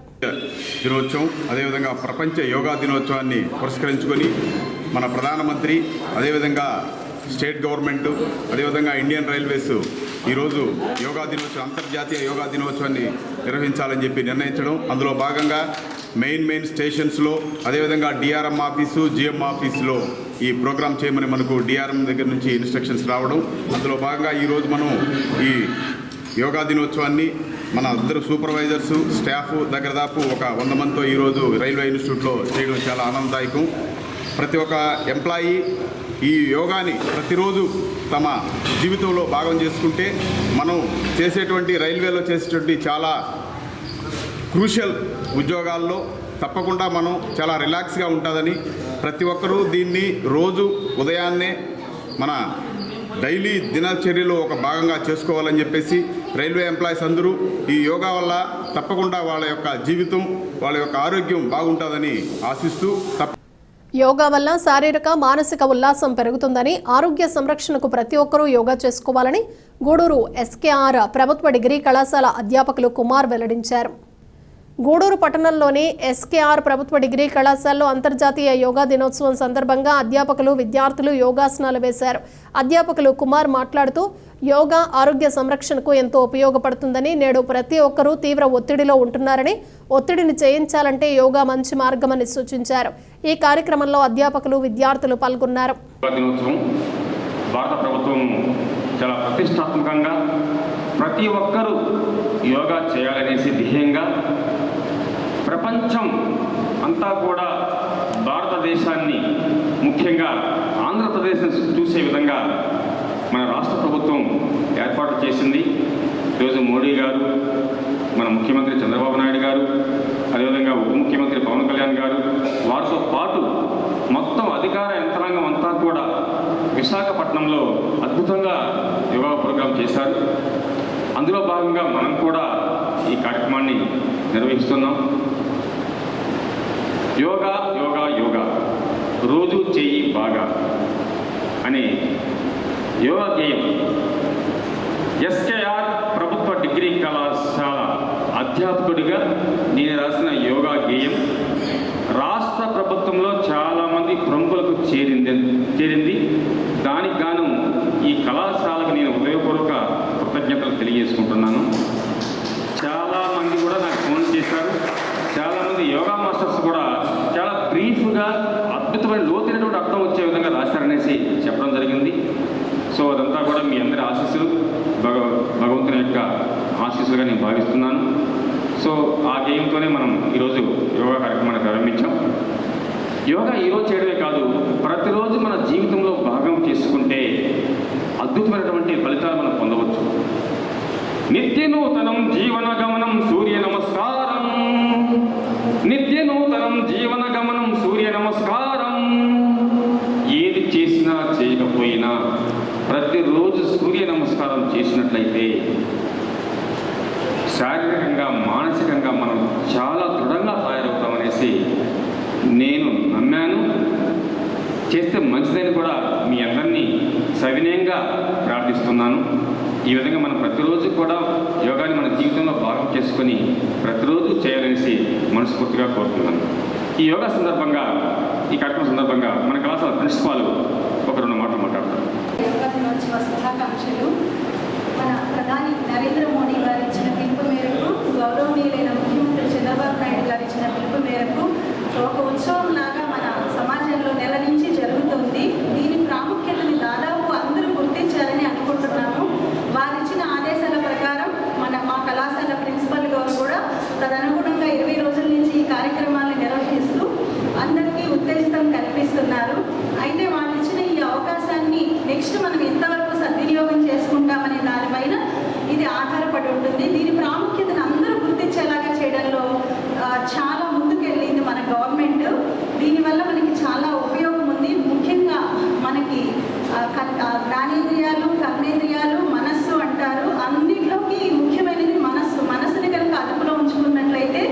Speaker 9: దినోత్సవం అదేవిధంగా ప్రపంచ యోగా దినోత్సవాన్ని పురస్కరించుకొని మన ప్రధానమంత్రి, అదేవిధంగా స్టేట్ గవర్నమెంట్, అదేవిధంగా ఇండియన్ రైల్వేస్ ఈరోజు యోగా దినోత్సవం, అంతర్జాతీయ యోగా దినోత్సవాన్ని నిర్వహించాలని చెప్పి నిర్ణయించడం, అందులో భాగంగా మెయిన్ స్టేషన్స్లో, అదేవిధంగా డిఆర్ఎం ఆఫీసు, జిఎం ఆఫీసులో ఈ ప్రోగ్రామ్ చేయమని మనకు డిఆర్ఎం దగ్గర నుంచి ఇన్స్ట్రక్షన్స్ రావడం, అందులో భాగంగా ఈరోజు మనం ఈ యోగా దినోత్సవాన్ని మన అందరూ సూపర్వైజర్స్, స్టాఫ్ దగ్గర దాపు ఒక 100 మందితో ఈరోజు రైల్వే ఇన్స్టిట్యూట్లో చేయడం చాలా ఆనందదాయకం. ప్రతి ఒక్క ఎంప్లాయీ ఈ యోగాని ప్రతిరోజు తమ జీవితంలో భాగం చేసుకుంటే మనం చేసేటువంటి రైల్వేలో చేసేటువంటి చాలా క్రూషియల్ ఉద్యోగాల్లో తప్పకుండా మనం చాలా రిలాక్స్గా ఉంటుందని, ప్రతి ఒక్కరూ దీన్ని రోజు ఉదయాన్నే మన డైలీ దినచర్యలో ఒక భాగంగా చేసుకోవాలని చెప్పేసి రైల్వే ఎంప్లాయీస్ అందరూ ఈ యోగా వల్ల తప్పకుండా వాళ్ళ యొక్క జీవితం, వాళ్ళ యొక్క ఆరోగ్యం బాగుంటుందని ఆశిస్తూ
Speaker 1: యోగా వల్ల శారీరక, మానసిక ఉల్లాసం పెరుగుతుందని, ఆరోగ్య సంరక్షణకు ప్రతి ఒక్కరూ యోగా చేసుకోవాలని గూడూరు ఎస్కేఆర్ ప్రభుత్వ డిగ్రీ కళాశాల అధ్యాపకులు కుమార్ వెల్లడించారు. గూడూరు పట్టణంలోని ఎస్కేఆర్ ప్రభుత్వ డిగ్రీ కళాశాలలో అంతర్జాతీయ యోగా దినోత్సవం సందర్భంగా అధ్యాపకులు విద్యార్థులు యోగాసనాలు వేశారు. అధ్యాపకులు కుమార్ మాట్లాడుతూ యోగా ఆరోగ్య సంరక్షణకు ఎంతో ఉపయోగపడుతుందని, నేడు ప్రతి ఒక్కరూ తీవ్ర ఒత్తిడిలో ఉంటున్నారని, ఒత్తిడిని జయించాలంటే యోగా మంచి మార్గమని సూచించారు. ఈ కార్యక్రమంలో అధ్యాపకులు విద్యార్థులు పాల్గొన్నారు.
Speaker 10: భారత ప్రభుత్వం చాలా ప్రతిష్టాత్మకంగా ప్రతి ఒక్కరూ యోగా చేయాలనేసి ధ్యేయంగా ప్రపంచం అంతా కూడా భారతదేశాన్ని ముఖ్యంగా ఆంధ్రప్రదేశ్ని చూసే విధంగా మన రాష్ట్ర ప్రభుత్వం ఏర్పాటు చేసింది. ఈరోజు మోడీ గారు, మన ముఖ్యమంత్రి చంద్రబాబు నాయుడు గారు, అదేవిధంగా ఉప ముఖ్యమంత్రి పవన్ కళ్యాణ్ గారు, వారితో పాటు మొత్తం అధికార యంత్రాంగం అంతా కూడా విశాఖపట్నంలో అద్భుతంగా యోగా ప్రోగ్రాం చేశారు. అందులో భాగంగా మనం కూడా ఈ కార్యక్రమాన్ని నిర్వహిస్తున్నాం. యోగా యోగా యోగా రోజు చెయ్యి బాగా అనే యోగా గేయం ఎస్కేఆర్ ప్రభుత్వ డిగ్రీ కళాశాల అధ్యాపకుడిగా నేను రాసిన యోగా గేయం రాష్ట్ర ప్రభుత్వంలో చాలామంది ప్రముఖులకు చేరింది. దానికి గాను ఈ కళాశాలకు నేను హృదయపూర్వక కృతజ్ఞతలు తెలియజేసుకుంటున్నాను. చాలామంది కూడా నాకు ఫోన్ చేశారు. చాలామంది యోగా మాస్టర్స్ కూడా చాలా బ్రీఫ్గా అద్భుతమైన లోతైనటువంటి అర్థం వచ్చే విధంగా రాశారనేసి చెప్పడం జరిగింది. సో అదంతా కూడా మీ అందరి ఆశీస్సులు, భగవంతుని యొక్క ఆశీస్సులుగా నేను భావిస్తున్నాను. సో ఆ గేయంతోనే మనం ఈరోజు యోగా కార్యక్రమాన్ని ప్రారంభించాం. యోగా ఈరోజు చేయడమే కాదు, ప్రతిరోజు మన జీవితంలో భాగం చేసుకుంటే అద్భుతమైనటువంటి ఫలితాలు మనం పొందవచ్చు. నిత్యనూతనం జీవన గమనం సూర్య నమస్కారం, నిత్యనూతనం జీవన గమనం సూర్య నమస్కారం. ఏది చేసినా చేయకపోయినా ప్రతిరోజు సూర్య నమస్కారం చేసినట్లయితే శారీరకంగా మానసికంగా మనం చాలా దృఢంగా తయారవుతామనేసి నేను నమ్మాను. చేస్తే మంచిదని కూడా మీ అందరినీ సవినయంగా ప్రార్థిస్తున్నాను. ఈ విధంగా మనం ప్రతిరోజు కూడా యోగాని మన జీవితంలో భాగం చేసుకొని ప్రతిరోజు చేయాలనేసి మనస్ఫూర్తిగా కోరుతున్నాను. ఈ యోగా సందర్భంగా, ఈ కార్యక్రమం సందర్భంగా మన కళాశాల ప్రిన్సిపాల్ ఒక 2 మాటలు మాట్లాడతారు.
Speaker 11: యోగా దినోత్సవ శుభాకాంక్షలు. మన ప్రధాని నరేంద్ర మోడీ గారు ఇచ్చిన పిలుపు మేరకు, గౌరవనీయులైన ముఖ్యమంత్రి చంద్రబాబు నాయుడు గారు ఇచ్చిన పిలుపు మేరకు ఒక ఉత్సవం లాగా మన సమాజంలో నెల నుంచి జరుగుతుంది. దీని ప్రాముఖ్యతని దాదాపు అందరూ గుర్తించాలని అనుకుంటున్నాము. వారు ఇచ్చిన ఆదేశాల ప్రకారం మా కళాశాల ప్రిన్సిపల్ గారు కూడా తదనుగుణంగా 20 రోజుల నుంచి ఈ కార్యక్రమాలను నిర్వహిస్తూ అందరికీ ఉత్తేజితం కల్పిస్తున్నారు. అయితే వాళ్ళు ఇచ్చిన ఈ అవకాశాన్ని నెక్స్ట్ మనం ఎంతవరకు సద్వినియోగం చేసుకుంటామనే దానిపైన ఇది ఆధారపడి ఉంటుంది. దీని ప్రాముఖ్యతను అందరూ గుర్తించేలాగా చేయడంలో చాలా ముందుకెళ్ళింది మన గవర్నమెంట్. దీనివల్ల మనకి చాలా ఉపయోగం ఉంది. ముఖ్యంగా మనకి జ్ఞానేంద్రియాలు, కర్మేంద్రియాలు, మనస్సు అంటారు. అన్నింటిలోకి ముఖ్యమైనది మనస్సు. మనస్సుని కనుక అదుపులో ఉంచుకున్నట్లయితే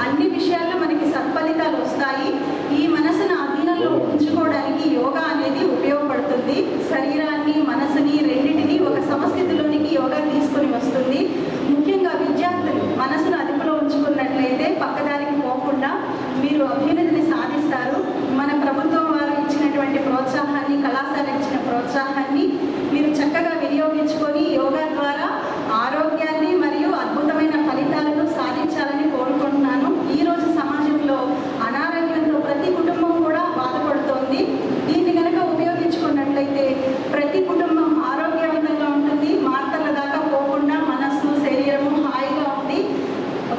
Speaker 11: అన్ని విషయాల్లో మనకి సత్ఫలితాలు వస్తాయి. ఈ మనసును అధీనంలో ఉంచుకోవడానికి యోగా అనేది ఉపయోగపడుతుంది. శరీరాన్ని, మనసుని రెండింటినీ ఒక సమస్థితిలోనికి యోగా తీసుకొని వస్తుంది. ముఖ్యంగా విద్యార్థులు మనసును అదుపులో ఉంచుకున్నట్లయితే పక్కదారికి పోకుండా మీరు అభ్యున్నతిని సాధిస్తారు. మన ప్రభుత్వం వారు ఇచ్చినటువంటి ప్రోత్సాహాన్ని, కళాశాల ఇచ్చిన ప్రోత్సాహాన్ని మీరు చక్కగా వినియోగించుకొని యోగా ద్వారా ఆరోగ్యాన్ని మరియు అద్భుతమైన ఫలితాలను సాధించాలని కోరుకుంటున్నాను. ఈరోజు సమాజంలో అనారోగ్యంతో ప్రతి కుటుంబం కూడా బాధపడుతోంది. దీన్ని కనుక ఉపయోగించుకున్నట్లయితే ప్రతి కుటుంబం ఆరోగ్యవంతంగా ఉంటుంది. మార్తల దాకా పోకుండా మనస్సు, శరీరము హాయిగా ఉంది.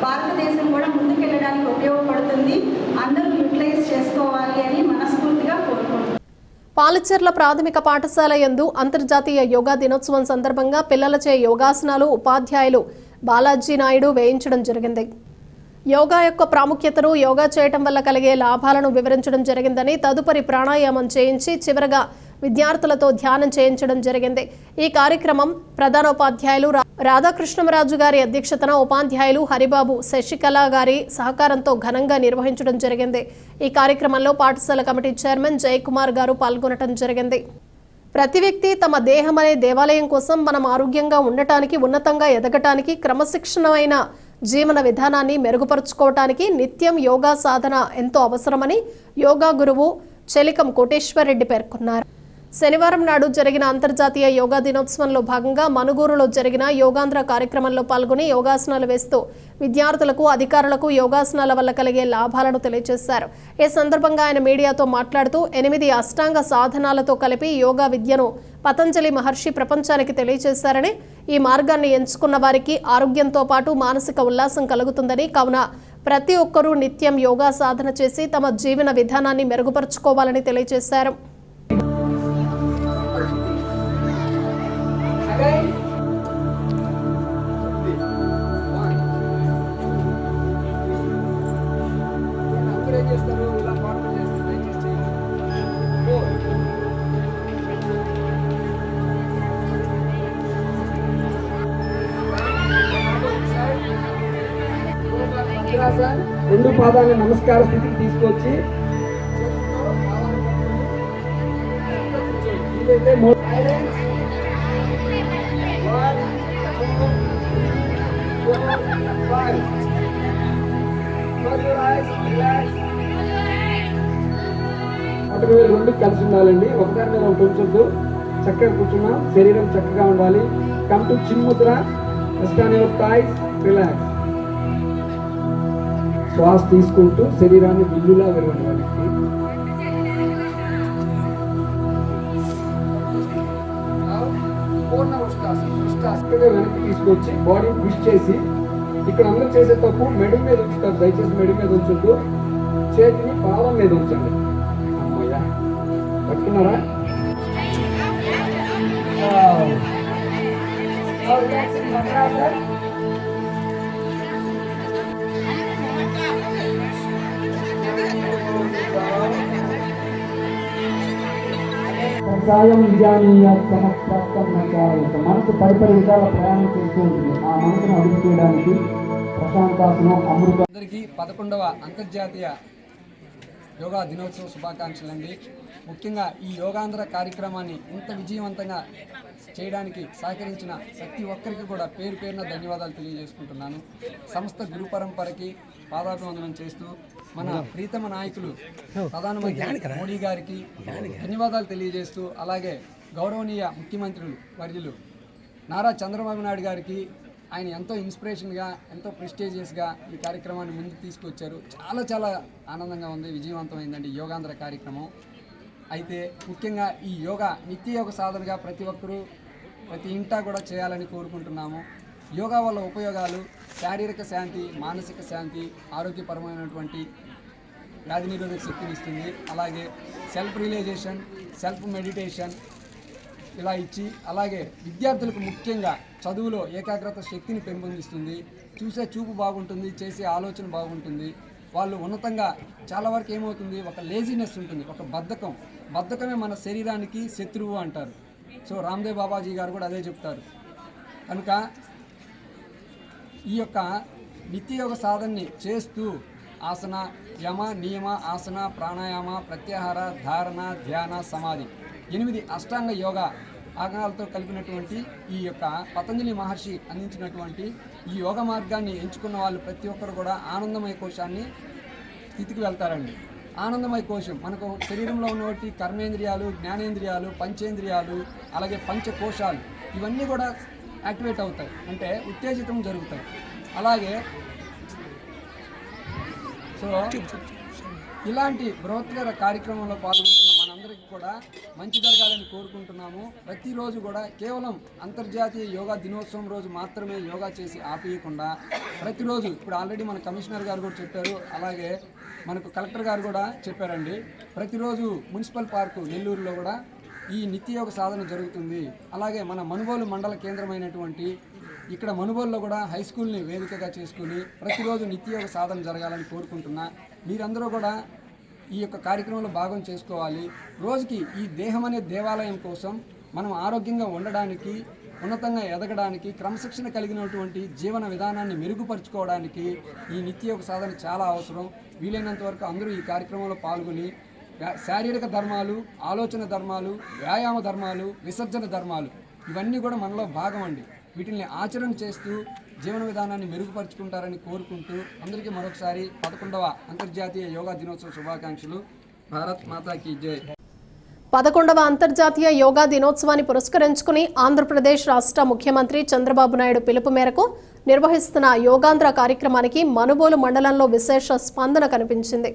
Speaker 11: భారతదేశం కూడా ముందుకెళ్ళడానికి ఉపయోగపడుతుంది. అందరూ యూటిలైజ్ చేసుకోవాలి అని మనస్ఫూర్తిగా కోరుకుంటున్నాను.
Speaker 1: పాలచెర్ల ప్రాథమిక పాఠశాల యందు అంతర్జాతీయ యోగా దినోత్సవం సందర్భంగా పిల్లలచే యోగాసనాలు ఉపాధ్యాయులు బాలాజీ నాయుడు వేయించడం జరిగింది. యోగా యొక్క ప్రాముఖ్యతను, యోగా చేయటం వల్ల కలిగే లాభాలను వివరించడం జరిగిందని, తదుపరి ప్రాణాయామం చేయించి చివరగా విద్యార్థులతో ధ్యానం చేయించడం జరిగింది. ఈ కార్యక్రమం ప్రధానోపాధ్యాయులు రాధాకృష్ణరాజు గారి అధ్యక్షతన ఉపాధ్యాయులు హరిబాబు, శశికళ గారి సహకారంతో ఘనంగా నిర్వహించడం జరిగింది. ఈ కార్యక్రమంలో పాఠశాల కమిటీ చైర్మన్ జయకుమార్ గారు పాల్గొనడం జరిగింది. ప్రతి వ్యక్తి తమ దేహం అనే దేవాలయం కోసం మనం ఆరోగ్యంగా ఉండటానికి, ఉన్నతంగా ఎదగటానికి క్రమశిక్షణమైన జీవన విధానాన్ని మెరుగుపరుచుకోవటానికి నిత్యం యోగా సాధన ఎంతో అవసరమని యోగా గురువు చెలికం కోటేశ్వరరెడ్డి పేర్కొన్నారు. శనివారం నాడు జరిగిన అంతర్జాతీయ యోగా దినోత్సవంలో భాగంగా మనుగూరులో జరిగిన యోగాంధ్ర కార్యక్రమంలో పాల్గొని యోగాసనాలు వేస్తూ విద్యార్థులకు, అధికారులకు యోగాసనాల వల్ల కలిగే లాభాలను తెలియజేశారు. ఈ సందర్భంగా ఆయన మీడియాతో మాట్లాడుతూ 8 అష్టాంగ సాధనాలతో కలిపి యోగా విద్యను పతంజలి మహర్షి ప్రపంచానికి తెలియజేశారని, ఈ మార్గాన్ని ఎంచుకున్న వారికి ఆరోగ్యంతో పాటు మానసిక ఉల్లాసం కలుగుతుందని, కావున ప్రతి ఒక్కరూ నిత్యం యోగా సాధన చేసి తమ జీవన విధానాన్ని మెరుగుపరుచుకోవాలని తెలియజేశారు.
Speaker 3: రెండు పాదాలను నమస్కార స్థితికి తీసుకొచ్చి రెండు కలిసి ఉండాలండి. ఒకదాని మీద ఒకటి ఉంచొద్దు. చక్కగా కూర్చున్నాం, శరీరం చక్కగా ఉండాలి. కమ్ టు చిన్ముద్ర. Rest on your thighs, relax. శ్వాస తీసుకుంటూ శరీరాన్ని బిల్లులా విరగడానికి. వెనక్కి తీసుకొచ్చి బాడీ పుష్ చేసి, ఇక్కడ అందరూ చేసే తప్పు మెడ మీద ఉంచుతారు. దయచేసి మెడ మీద ఉంచొద్దు. చేతిని పాదం మీద ఉంచండి. అమ్మయ్యా, పట్టుకున్నారా? మనసు పరిపరి విధాల ప్రయాణం చేస్తూ ఉంటుంది. ఆ మనసును అదుపు చేయడానికి ప్రశాంతాసనం అమృత. అందరికీ 11వ అంతర్జాతీయ యోగా దినోత్సవ శుభాకాంక్షలు అండి. ముఖ్యంగా ఈ యోగాంధ్ర కార్యక్రమాన్ని ఇంత విజయవంతంగా చేయడానికి సహకరించిన ప్రతి ఒక్కరికి కూడా పేరు పేరున ధన్యవాదాలు తెలియజేసుకుంటున్నాను. సంస్థ గురు పరంపరకి పాదాభివందనం చేస్తూ మన ప్రీతమ నాయకులు ప్రధానమంత్రి మోడీ గారికి ధన్యవాదాలు తెలియజేస్తూ, అలాగే గౌరవనీయ ముఖ్యమంత్రులు వర్యులు నారా చంద్రబాబు నాయుడు గారికి ఆయన ఎంతో ఇన్స్పిరేషన్గా, ఎంతో ప్రెస్టీజియస్గా ఈ కార్యక్రమాన్ని ముందుకు తీసుకొచ్చారు. చాలా చాలా ఆనందంగా ఉంది. విజయవంతమైందండి యోగాంధ్ర కార్యక్రమం. అయితే ముఖ్యంగా ఈ యోగా నిత్య యోగ సాధనగా ప్రతి ఒక్కరూ ప్రతి ఇంటా కూడా చేయాలని కోరుకుంటున్నాము. యోగా వల్ల ఉపయోగాలు శారీరక శాంతి, మానసిక శాంతి, ఆరోగ్యపరమైనటువంటి వ్యాధి నిరోధక శక్తిని ఇస్తుంది. అలాగే సెల్ఫ్ రియలైజేషన్, సెల్ఫ్ మెడిటేషన్ ఇలా ఇచ్చి, అలాగే విద్యార్థులకు ముఖ్యంగా చదువులో ఏకాగ్రత శక్తిని పెంపొందిస్తుంది. చూసే చూపు బాగుంటుంది, చేసే ఆలోచన బాగుంటుంది. వాళ్ళు ఉన్నతంగా చాలా వరకు ఏమవుతుంది, ఒక లేజినెస్ ఉంటుంది, ఒక బద్ధకమే మన శరీరానికి శత్రువు అంటారు. సో రామ్దేవ్ బాబాజీ గారు కూడా అదే చెప్తారు. కనుక ఈ యొక్క నిత్యయోగ సాధనని చేస్తూ ఆసన, యమ, నియమ, ఆసన, ప్రాణాయామ, ప్రత్యాహార, ధారణ, ధ్యాన, సమాధి 8 అష్టాంగ యోగా ఆగనాలతో కలిపినటువంటి ఈ యొక్క పతంజలి మహర్షి అందించినటువంటి ఈ యోగ మార్గాన్ని ఎంచుకున్న వాళ్ళు ప్రతి ఒక్కరు కూడా ఆనందమయ కోశాన్ని స్థితికి వెళ్తారండి. ఆనందమయ కోశం మనకు శరీరంలో ఉన్నటువంటి కర్మేంద్రియాలు, జ్ఞానేంద్రియాలు, పంచేంద్రియాలు, అలాగే పంచకోశాలు ఇవన్నీ కూడా యాక్టివేట్ అవుతాయి, అంటే ఉత్తేజితం జరుగుతాయి. అలాగే సో ఇలాంటి బృహత్కర కార్యక్రమంలో పాల్గొంటున్న మనందరికీ కూడా మంచి జరగాలని కోరుకుంటున్నాము. ప్రతిరోజు కూడా కేవలం అంతర్జాతీయ యోగా దినోత్సవం రోజు మాత్రమే యోగా చేసి ఆపేయకుండా ప్రతిరోజు, ఇప్పుడు ఆల్రెడీ మన కమిషనర్ గారు కూడా చెప్పారు, అలాగే మనకు కలెక్టర్ గారు కూడా చెప్పారండి, ప్రతిరోజు మున్సిపల్ పార్కు నెల్లూరులో కూడా ఈ నిత్యయోగ సాధన జరుగుతుంది. అలాగే మన మనుబోలు మండల కేంద్రమైనటువంటి ఇక్కడ మనుబోలులో కూడా హై స్కూల్ని వేదికగా చేసుకుని ప్రతిరోజు నిత్యయోగ సాధన జరగాలని కోరుకుంటున్నా. మీరందరూ కూడా ఈ యొక్క కార్యక్రమంలో భాగం చేసుకోవాలి. రోజుకి ఈ దేహం అనే దేవాలయం కోసం మనం ఆరోగ్యంగా ఉండడానికి, ఉన్నతంగా ఎదగడానికి, క్రమశిక్షణ కలిగినటువంటి జీవన విధానాన్ని మెరుగుపరుచుకోవడానికి ఈ నిత్యయోగ సాధన చాలా అవసరం. వీలైనంత వరకు అందరూ ఈ కార్యక్రమంలో పాల్గొని శారీరక ధర్మాలు, ఆలోచన ధర్మాలు, వ్యాయామ ధర్మాలు, విసర్జన ధర్మాలు ఇవన్నీ కూడా మనలో భాగం అండి. వీటిని ఆచరణ చేస్తూ జీవన విధానాన్ని మెరుగుపరుచుకుంటారని కోరుకుంటూ అందరికీ మరొకసారి 11వ అంతర్జాతీయ యోగా దినోత్సవ శుభాకాంక్షలు. భారత్ మాతాకి జై.
Speaker 1: 11వ అంతర్జాతీయ యోగా దినోత్సవాన్ని పురస్కరించుకుని ఆంధ్రప్రదేశ్ రాష్ట్ర ముఖ్యమంత్రి చంద్రబాబు నాయుడు పిలుపు మేరకు నిర్వహిస్తున్న యోగాంధ్ర కార్యక్రమానికి మనుబోలు మండలంలో విశేష స్పందన కనిపించింది.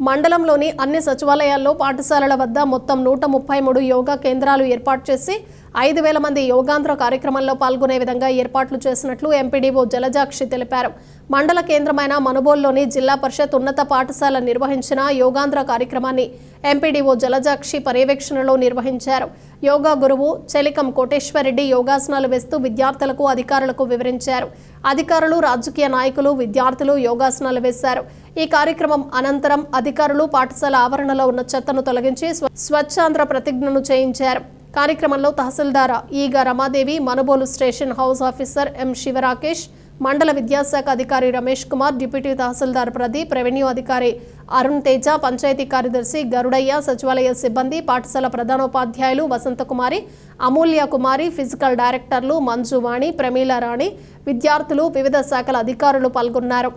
Speaker 1: మండలంలోని అన్ని సచివాలయాల్లో పాఠశాలల వద్ద మొత్తం 133 యోగా కేంద్రాలు ఏర్పాటు చేసి 5,000 మంది యోగాంధ్ర కార్యక్రమంలో పాల్గొనే విధంగా ఏర్పాట్లు చేసినట్లు ఎంపీడీఓ జలజాక్షి తెలిపారు. మండల కేంద్రమైన మనుబోలులోని జిల్లా పరిషత్ ఉన్నత పాఠశాల నిర్వహించిన యోగాంధ్ర కార్యక్రమాన్ని ఎంపీడీఓ జలజాక్షి పర్యవేక్షణలో నిర్వహించారు. యోగా గురువు చెలికం కోటేశ్వరరెడ్డి యోగాసనాలు వేస్తూ విద్యార్థులకు అధికారులకు వివరించారు. అధికారులు, రాజకీయ నాయకులు, విద్యార్థులు యోగాసనాలు వేశారు. ఈ కార్యక్రమం అనంతరం అధికారులు పాఠశాల ఆవరణలో ఉన్న చెత్తను తొలగించి స్వచ్ఛాంధ్ర ప్రతిజ్ఞను చేయించారు. కార్యక్రమంలో tahsildar Eega Ramadevi, Manubolu station house officer M Shivarakesh, మండల విద్యాశాఖ అధికారి రమేష్ కుమార్, డిప్యూటీ తహసీల్దార్ ప్రదీప్, రెవెన్యూ అధికారి అరుణ్ తేజ, పంచాయతీ కార్యదర్శి గరుడయ్య, సచివాలయ సిబ్బంది, పాఠశాల ప్రధానోపాధ్యాయులు వసంతకుమారి, అమూల్య కుమారి, ఫిజికల్ డైరెక్టర్లు మంజువాణి, ప్రమీల రాణి, విద్యార్థులు, వివిధ శాఖల అధికారులు పాల్గొన్నారు.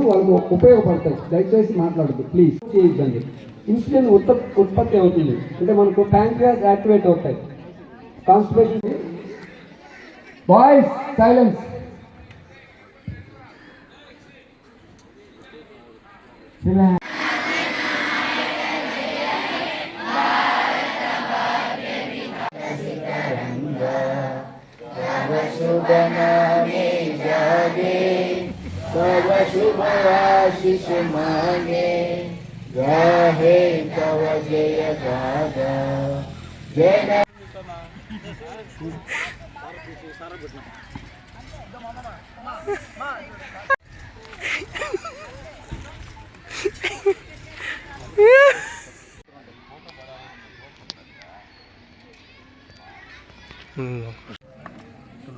Speaker 3: వాళ్ళకు ఉపయోగపడతాయి. దయచేసి మాట్లాడదు ప్లీజ్. చేయొద్దండి. ఇన్సులిన్ ఉత్పత్తి అవుతుంది అంటే మనకు ప్యాంక్రియాస్ యాక్టివేట్ అవుతాయి. కాన్స్టిపేషన్. Boys silence.
Speaker 12: शुभयाशिष मांगे गाहे तव जय गाथा जय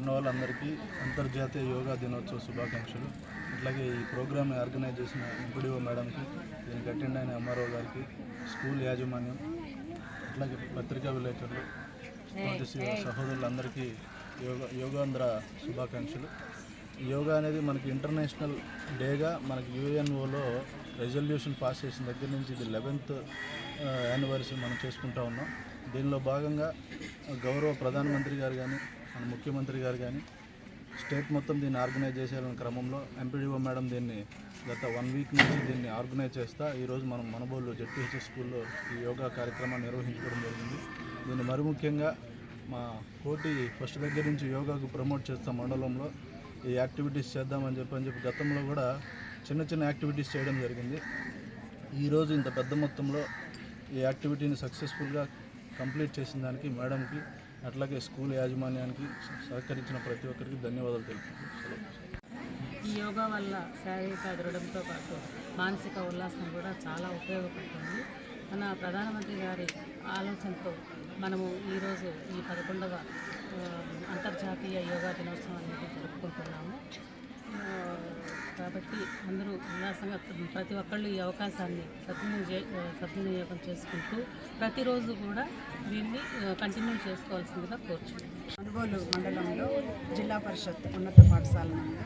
Speaker 13: ఉన్న వాళ్ళందరికీ అంతర్జాతీయ యోగా దినోత్సవ శుభాకాంక్షలు. అట్లాగే ఈ ప్రోగ్రామ్ని ఆర్గనైజ్ చేసిన ఎంపీడీఓ మేడంకి, దీనికి అటెండ్ అయిన ఎంఆర్ఓ గారికి, స్కూల్ యాజమాన్యం, అట్లాగే పత్రికా విలేకరులు, సహోదరులందరికీ యోగాంధ్ర శుభాకాంక్షలు. యోగా అనేది మనకి ఇంటర్నేషనల్ డేగా మనకి యుఎన్ఓలో రెజల్యూషన్ పాస్ చేసిన దగ్గర నుంచి ఇది 11th యానివర్సరీ మనం చేసుకుంటూ ఉన్నాం. దీనిలో భాగంగా గౌరవ ప్రధానమంత్రి గారు కానీ, మన ముఖ్యమంత్రి గారు కానీ స్టేట్ మొత్తం దీన్ని ఆర్గనైజ్ చేసేయాలనే క్రమంలో ఎంపీడీఓ మేడం దీన్ని గత 1 వీక్ నుంచి దీన్ని ఆర్గనైజ్ చేస్తా ఈరోజు మనం మనబోలు జెడ్పీహెచ్ఎస్ స్కూల్లో ఈ యోగా కార్యక్రమాన్ని నిర్వహించుకోవడం జరిగింది. దీన్ని మరి ముఖ్యంగా మా కోటి ఫస్ట్ దగ్గర నుంచి యోగాకు ప్రమోట్ చేస్తాం. మండలంలో ఈ యాక్టివిటీస్ చేద్దామని చెప్పి గతంలో కూడా చిన్న చిన్న యాక్టివిటీస్ చేయడం జరిగింది. ఈరోజు ఇంత పెద్ద మొత్తంలో ఈ యాక్టివిటీని సక్సెస్ఫుల్గా కంప్లీట్ చేసిన దానికి మేడంకి, అట్లాగే స్కూల్ యాజమాన్యానికి సహకరించిన ప్రతి ఒక్కరికి ధన్యవాదాలు తెలుపుతున్నాను.
Speaker 14: ఈ యోగా వల్ల శారీరక దృఢంతో పాటు మానసిక ఉల్లాసం కూడా చాలా ఉపయోగపడుతుంది. మన ప్రధానమంత్రి గారి ఆలోచనతో మనము ఈరోజు ఈ 11వ అంతర్జాతీయ యోగా దినోత్సవాన్ని జరుపుకుంటున్నాము. కాబట్టి అందరూ ఉల్లాసంగా ప్రతి ఒక్కళ్ళు ఈ అవకాశాన్ని సద్వినియోగం చేసుకుంటూ ప్రతిరోజు కూడా దీన్ని కంటిన్యూ చేసుకోవాల్సిందిగా కోరుచున్నాను.
Speaker 15: మనుబోలు మండలంలో జిల్లా పరిషత్ ఉన్నత పాఠశాల నుండి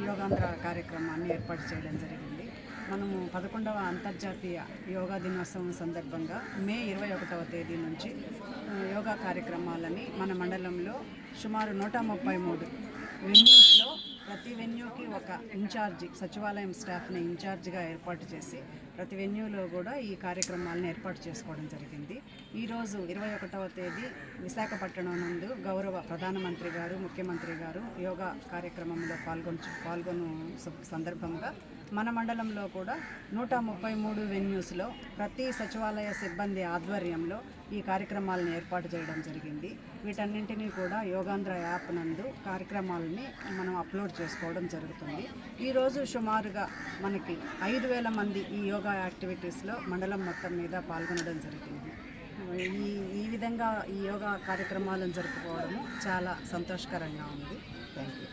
Speaker 15: యోగాంధ్ర కార్యక్రమాన్ని ఏర్పాటు చేయడం జరిగింది. మనము 11వ అంతర్జాతీయ యోగా దినోత్సవం సందర్భంగా మే 21వ తేదీ నుంచి యోగా కార్యక్రమాలని మన మండలంలో సుమారు 133 వెన్యూస్లో ప్రతి వెన్యూకి ఒక ఇన్ఛార్జి, సచివాలయం స్టాఫ్ని ఇన్ఛార్జిగా ఏర్పాటు చేసి ప్రతి వెన్యూలో కూడా ఈ కార్యక్రమాలను ఏర్పాటు చేసుకోవడం జరిగింది. ఈరోజు 21వ తేదీ విశాఖపట్నం నందు గౌరవ ప్రధానమంత్రి గారు, ముఖ్యమంత్రి గారు యోగా కార్యక్రమంలో పాల్గొను సందర్భంగా మన మండలంలో కూడా 133 వెన్యూస్లో ప్రతి సచివాలయ సిబ్బంది ఆధ్వర్యంలో ఈ కార్యక్రమాలను ఏర్పాటు చేయడం జరిగింది. వీటన్నింటినీ కూడా యోగాంధ్ర యాప్ నందు కార్యక్రమాలని మనం అప్లోడ్ చేసుకోవడం జరుగుతుంది. ఈరోజు సుమారుగా మనకి 5,000 మంది ఈ యోగా యాక్టివిటీస్లో మండలం మొత్తం మీద పాల్గొనడం జరిగింది. ఈ విధంగా ఈ యోగా కార్యక్రమాలను జరుపుకోవడము చాలా సంతోషకరంగా ఉంది. Thank you.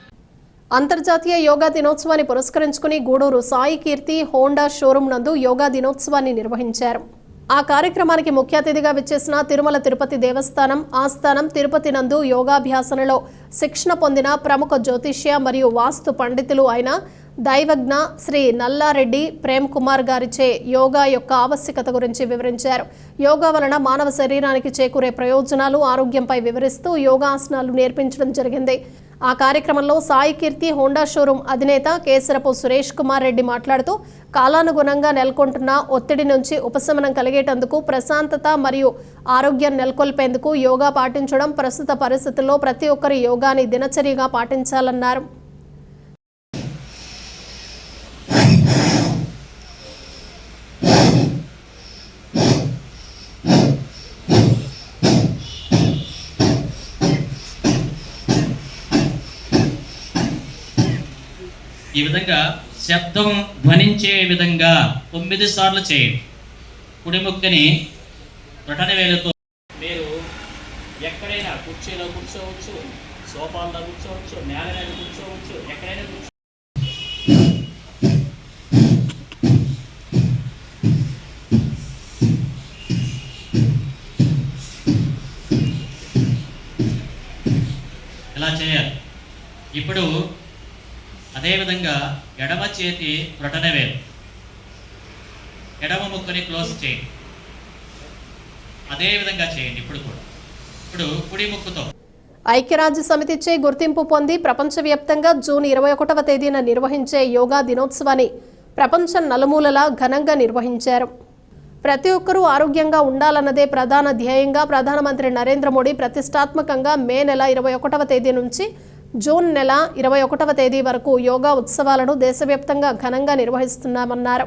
Speaker 1: అంతర్జాతీయ యోగా దినోత్సవాన్ని పురస్కరించుకుని గూడూరు సాయి కీర్తి హోండా షోరూం నందు యోగా దినోత్సవాన్ని నిర్వహించారు. ఆ కార్యక్రమానికి ముఖ్య అతిథిగా విచ్చేసిన తిరుమల తిరుపతి దేవస్థానం ఆస్థానం తిరుపతి నందు యోగాభ్యాసనలో శిక్షణ పొందిన ప్రముఖ జ్యోతిష్య మరియు వాస్తు పండితులు అయిన దైవజ్ఞ శ్రీ నల్లారెడ్డి ప్రేమ్ కుమార్ గారిచే యోగా యొక్క ఆవశ్యకత గురించి వివరించారు. యోగా వలన మానవ శరీరానికి చేకూరే ప్రయోజనాలు ఆరోగ్యంపై వివరిస్తూ యోగాసనాలు నేర్పించడం జరిగింది. ఆ కార్యక్రమంలో సాయి కీర్తి హోండా షోరూం అధినేత కేసరపు సురేష్ కుమార్ రెడ్డి మాట్లాడుతూ కాలానుగుణంగా నెలకొంటున్న ఒత్తిడి నుంచి ఉపశమనం కలిగేటందుకు ప్రశాంతత మరియు ఆరోగ్యం నెలకొల్పేందుకు యోగా పాటించడం ప్రస్తుత పరిస్థితుల్లో ప్రతి ఒక్కరి యోగాని దినచర్యగా పాటించాలన్నారు.
Speaker 16: ఈ విధంగా శబ్దం ధ్వనించే విధంగా 9 సార్లు చేయండి. కుడి ముక్కని రొటన వేలుతో మీరు ఎక్కడైనా కుర్చీలో కూర్చోవచ్చు, సోఫాల్లో కూర్చోవచ్చు, నేల మీద కూర్చోవచ్చు, ఎక్కడైనా కూర్చో. ఇలా చేయాలి. ఇప్పుడు అదేవిధంగా ఎడమ చేతి రొటన వేలు, ఎడమ ముక్కని క్లోజ్ చేయండి. అదేవిధంగా చేయండి. ఇప్పుడు కుడి ముక్కుతో.
Speaker 1: ఐక్యరాజ్య సమితిచే గుర్తింపు పొంది ప్రపంచవ్యాప్తంగా జూన్ 21వ తేదీన నిర్వహించే యోగా దినోత్సవాన్ని ప్రపంచం నలుమూలలా ఘనంగా నిర్వహించారు. ప్రతి ఒక్కరూ ఆరోగ్యంగా ఉండాలన్నదే ప్రధాన ధ్యేయంగా ప్రధానమంత్రి నరేంద్ర మోడీ ప్రతిష్టాత్మకంగా మే నెల 21వ తేదీ నుంచి జూన్ నెల 21వ తేదీ వరకు యోగా ఉత్సవాలను దేశవ్యాప్తంగా ఘనంగా నిర్వహిస్తున్నామన్నారు.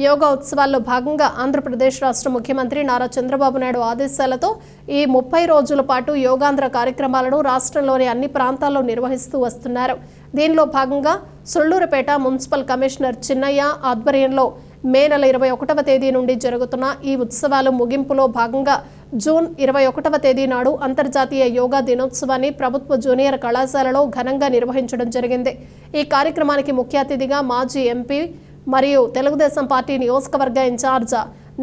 Speaker 1: యోగా ఉత్సవాల్లో భాగంగా ఆంధ్రప్రదేశ్ రాష్ట్ర ముఖ్యమంత్రి నారా చంద్రబాబు నాయుడు ఆదేశాలతో ఈ 30 రోజుల పాటు యోగాంధ్ర కార్యక్రమాలను రాష్ట్రంలోని అన్ని ప్రాంతాల్లో నిర్వహిస్తూ వస్తున్నారు. దీనిలో భాగంగా సుళ్లూరుపేట మున్సిపల్ కమిషనర్ చిన్నయ్య ఆధ్వర్యంలో మే నెల 21వ తేదీ నుండి జరుగుతున్న ఈ ఉత్సవాలు ముగింపులో భాగంగా జూన్ 21వ తేదీ నాడు అంతర్జాతీయ యోగా దినోత్సవాన్ని ప్రభుత్వ జూనియర్ కళాశాలలో ఘనంగా నిర్వహించడం జరిగింది. ఈ కార్యక్రమానికి ముఖ్య అతిథిగా మాజీ ఎంపీ మరియు తెలుగుదేశం పార్టీ నియోజకవర్గ ఇన్ఛార్జ్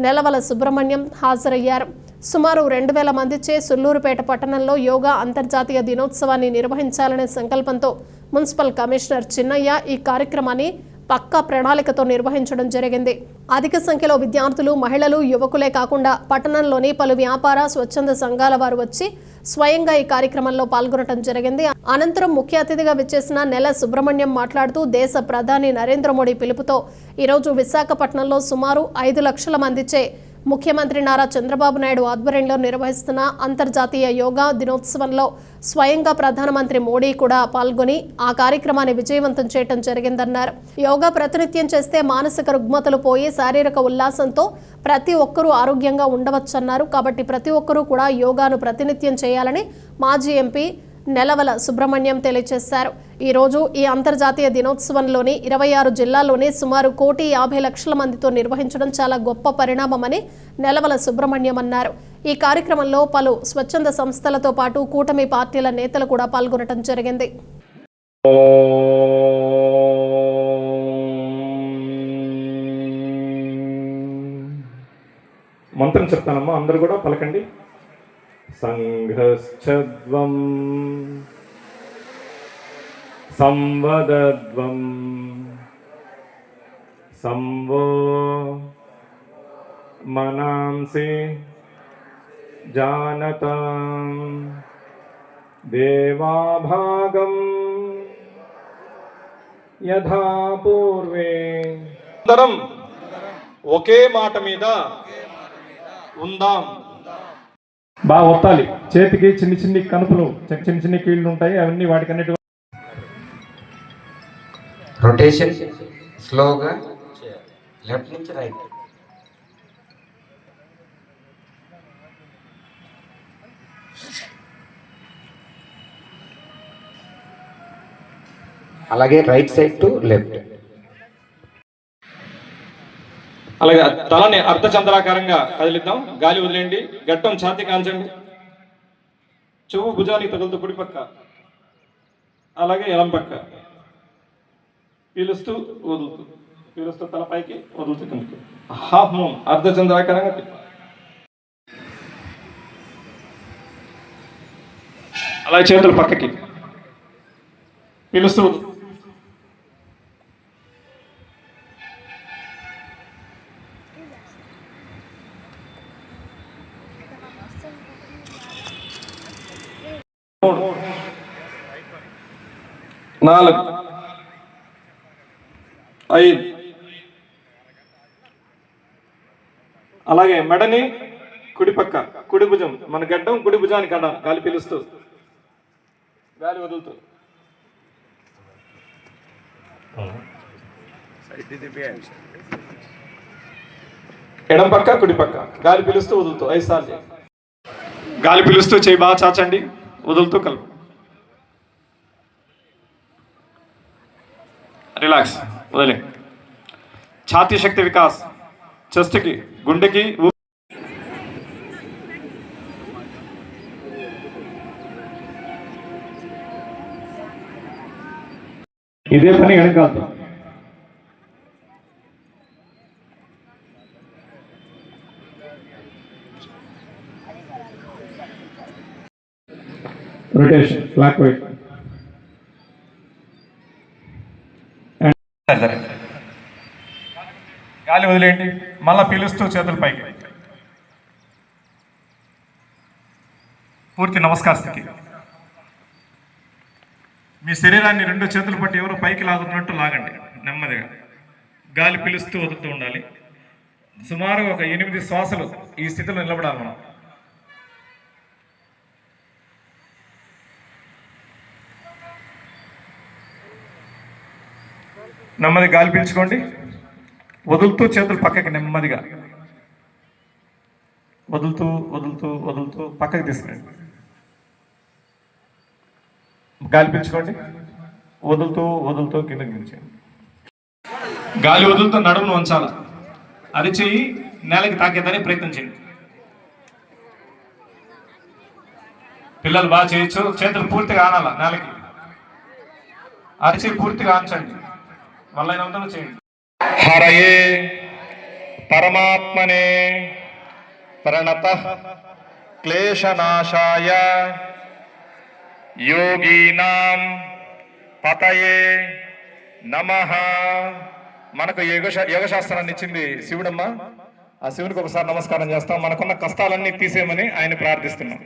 Speaker 1: నెలవల సుబ్రహ్మణ్యం హాజరయ్యారు. సుమారు 2000 మందిచే సుళ్లూరుపేట పట్టణంలో యోగా అంతర్జాతీయ దినోత్సవాన్ని నిర్వహించాలనే సంకల్పంతో మున్సిపల్ కమిషనర్ చిన్నయ్య ఈ కార్యక్రమాన్ని పక్కా ప్రణాళికతో నిర్వహించడం జరిగింది. అధిక సంఖ్యలో విద్యార్థులు, మహిళలు, యువకులే కాకుండా పట్టణంలోని పలు వ్యాపార స్వచ్ఛంద సంఘాల వారు వచ్చి స్వయంగా ఈ కార్యక్రమంలో పాల్గొనడం జరిగింది. అనంతరం ముఖ్య అతిథిగా విచ్చేసిన నెల సుబ్రహ్మణ్యం మాట్లాడుతూ దేశ ప్రధాని నరేంద్ర మోడీ పిలుపుతో ఈరోజు విశాఖపట్నంలో సుమారు 5 లక్షల మందిచే ముఖ్యమంత్రి నారా చంద్రబాబు నాయుడు ఆధ్వర్యంలో నిర్వహిస్తున్న అంతర్జాతీయ యోగా దినోత్సవంలో స్వయంగా ప్రధానమంత్రి మోడీ కూడా పాల్గొని ఆ కార్యక్రమాన్ని విజయవంతం చేయడం జరిగిందన్నారు. యోగా ప్రతినిత్యం చేస్తే మానసిక రుగ్మతలు పోయి శారీరక ఉల్లాసంతో ప్రతి ఒక్కరూ ఆరోగ్యంగా ఉండవచ్చన్నారు. కాబట్టి ప్రతి ఒక్కరూ కూడా యోగాను ప్రతినిత్యం చేయాలని మాజీ ఎంపీ నెలవల సుబ్రహ్మణ్యం తెలియజేశారు. ఈరోజు ఈ అంతర్జాతీయ దినోత్సవంలోని 26 జిల్లాల్లోని సుమారు 1,50,00,000 మందితో నిర్వహించడం చాలా గొప్ప పరిణామమని నెలవల సుబ్రహ్మణ్యం అన్నారు. ఈ కార్యక్రమంలో పలు స్వచ్ఛంద సంస్థలతో పాటు కూటమి పార్టీల నేతలు కూడా పాల్గొనడం జరిగింది.
Speaker 17: మంత్రం చెప్తానమ్మా, అందరూ కూడా పలకండి. సంఘశ్చద్వం సంవదద్వం సంవో మనాంసి జానతాం దేవాభాగం యథా పూర్వే. అందరం ఒకే మాట మీద ఉందాం. బాగా ఒత్తాలి. చేతికి చిన్ని కనుపులు, చిన్ని కీళ్ళు ఉంటాయి, అవన్నీ వాటికన్నిటి.
Speaker 18: రొటేషన్ స్లోగా లెఫ్ట్ నుంచి రైట్. అలాగే రైట్ సైడ్ టు లెఫ్ట్.
Speaker 17: అలాగే తలని అర్ధచంద్రాకారంగా కదిలిద్దాం. గాలి వదిలేండి. గట్టం ఛాతీ కాంచండి. చెవు భుజానికి తగులుతూ కుడి పక్క, అలాగే ఎడం పక్క. పీలుస్తూ వదులుతూ, పీలుస్తూ తలపైకి వదులుతూ కిందకి. హాఫ్ మూన్ అర్ధచంద్రాకారంగా అలా చేతులు పక్కకి పీలుస్తూ వదులు. నాలుగు, ఐదు. అలాగే మెడని కుడి పక్క, కుడి భుజం, మన గడ్డం కుడి భుజానికి అడాలి. గాలి పీలుస్తూ గాలి వదులుతూ. ఎడం పక్క కుడి పక్క, గాలి పీలుస్తూ వదులుతూ 5 సార్లు. గాలి పీలుస్తూ చేయి బాగా చాచండి, వదులుతూ కలుపు. రిలాక్స్, వదిలే. ఛాతీ శక్తి వికాస్, చెస్ట్కి, గుండెకి. ఇదే పని వెనకాల. Rotation clock wise. గాలి వదిలేయండి, మళ్ళా పీలుస్తూ చేతుల పైకి. పూర్తి నమస్కార స్థితి. మీ శరీరాన్ని 2 చేతులు పట్టి ఎవరు పైకి లాగుతున్నట్టు లాగండి నెమ్మదిగా. గాలి పీలుస్తూ వదులుతూ ఉండాలి. సుమారు ఒక 8 శ్వాసలు ఈ స్థితిలో నిలబడాలి మనం. నెమ్మది గాలి పీల్చుకోండి, వదులుతూ చేతులు పక్కకి నెమ్మదిగా వదులుతూ వదులుతూ వదులుతూ పక్కకి తీసుకురండి. గాలి పీల్చుకోండి, వదులుతూ వదులుతూ కిందకి దించండి. గాలి వదులుతూ నడుమును ఉంచాలి. అరిచేయి నేలకి తాకేదని ప్రయత్నం చేయండి. పిల్లలు బాగా చేయొచ్చు. చేతులు పూర్తిగా ఆనాల నేలకి. అరిచేయి పూర్తిగా ఆంచండి. మళ్ళీ చేయండి. హరయే పరమాత్మనే ప్రణతః క్లేశనాశాయ యోగీనాం పతయే నమః. మనకు యోగశాస్త్రాన్ని ఇచ్చింది శివుడమ్మ. ఆ శివునికి ఒకసారి నమస్కారం చేస్తాం. మనకున్న కష్టాలన్నీ తీసేయమని ఆయన ప్రార్థిస్తున్నాం.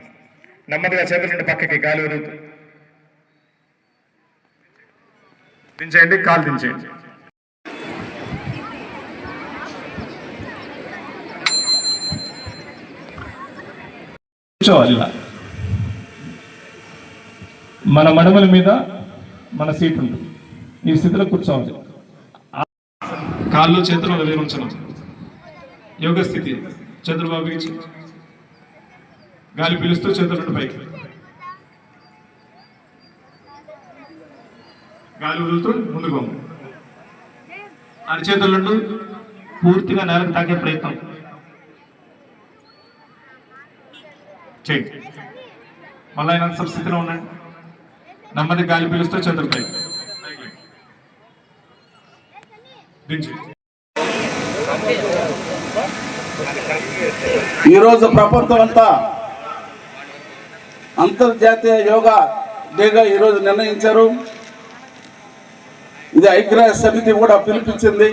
Speaker 17: నెమ్మదిగా చేతుల నుండి పక్కకి గాలి వదులుతూ దించేయండి, కాలు దించేయండి. కూర్చోవాలి. మన మడమల మీద మన సీట్ ఉంటుంది. ఈ స్థితిలో కూర్చోవాలి. కాళ్ళు చేతులు వదిలించడం యోగ స్థితి. చేతులు బాబించి గాలి పీలుస్తూ చేతులు పైకి, గాలి వదులుతూ ముందుకు. అరిచేతులు పూర్తిగా నేలకు తాకే ప్రయత్నం చేయండి. మళ్ళీ అయినా స్థితిలో ఉండండి. నెమ్మది గాలి పీలుస్తూ చేతులపై దించి.
Speaker 19: ఈరోజు ప్రపంచం అంతా అంతర్జాతీయ యోగా డేగా ఈరోజు నిర్ణయించారు. ఇది ఐక్యరాజ్య సమితి కూడా పిలిపించింది.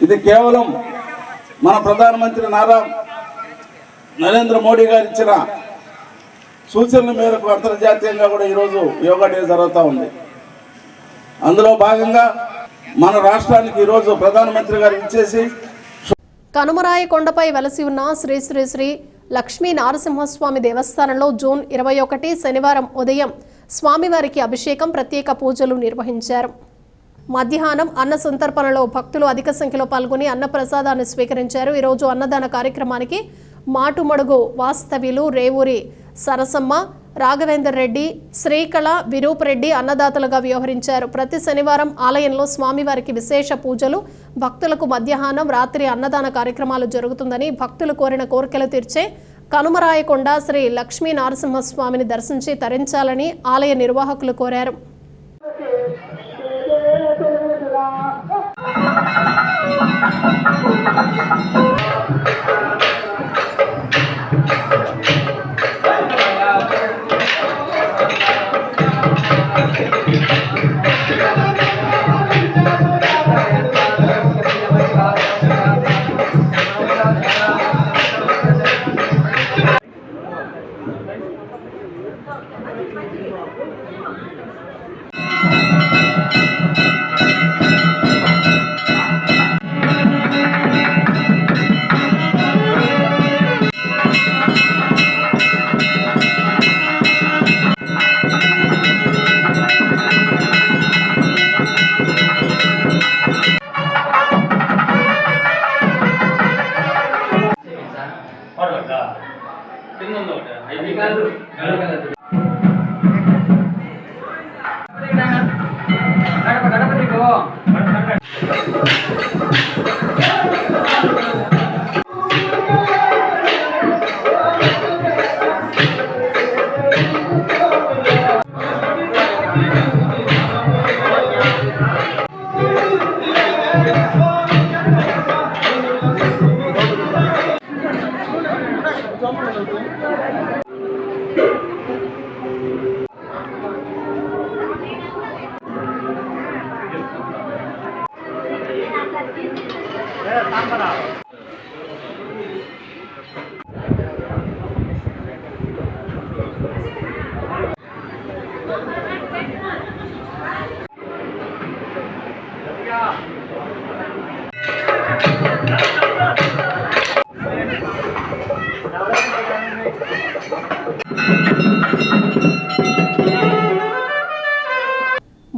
Speaker 19: ఇది కేవలం మన ప్రధానమంత్రి నరేంద్ర మోడీ గారు ఇచ్చిన సూచనల మేరకు అంతర్జాతీయంగా కూడా ఈరోజు యోగా డే జరుగుతూ ఉంది. అందులో భాగంగా మన రాష్ట్రానికి ఈరోజు ప్రధానమంత్రి గారు ఇచ్చేసి
Speaker 1: కనుమరాయి కొండపై వెలసి ఉన్న శ్రీ శ్రీ శ్రీ లక్ష్మీ నారసింహస్వామి దేవస్థానంలో జూన్ 21 శనివారం ఉదయం స్వామివారికి అభిషేకం, ప్రత్యేక పూజలు నిర్వహించారు. మధ్యాహ్నం అన్న సంతర్పణలో భక్తులు అధిక సంఖ్యలో పాల్గొని అన్నప్రసాదాన్ని స్వీకరించారు. ఈరోజు అన్నదాన కార్యక్రమానికి మాటుమడుగు వాస్తవ్యులు రేవూరి సరసమ్మ, రాఘవేందర్ రెడ్డి, శ్రీకళ, విరూప్ రెడ్డి అన్నదాతలుగా వ్యవహరించారు. ప్రతి శనివారం ఆలయంలో స్వామివారికి విశేష పూజలు, భక్తులకు మధ్యాహ్నం, రాత్రి అన్నదాన కార్యక్రమాలు జరుగుతుందని, భక్తులు కోరిన కోరికలు తీర్చే కనుమరాయకొండ శ్రీ లక్ష్మీ నరసింహస్వామిని దర్శించి తరించాలని ఆలయ నిర్వాహకులు కోరారు.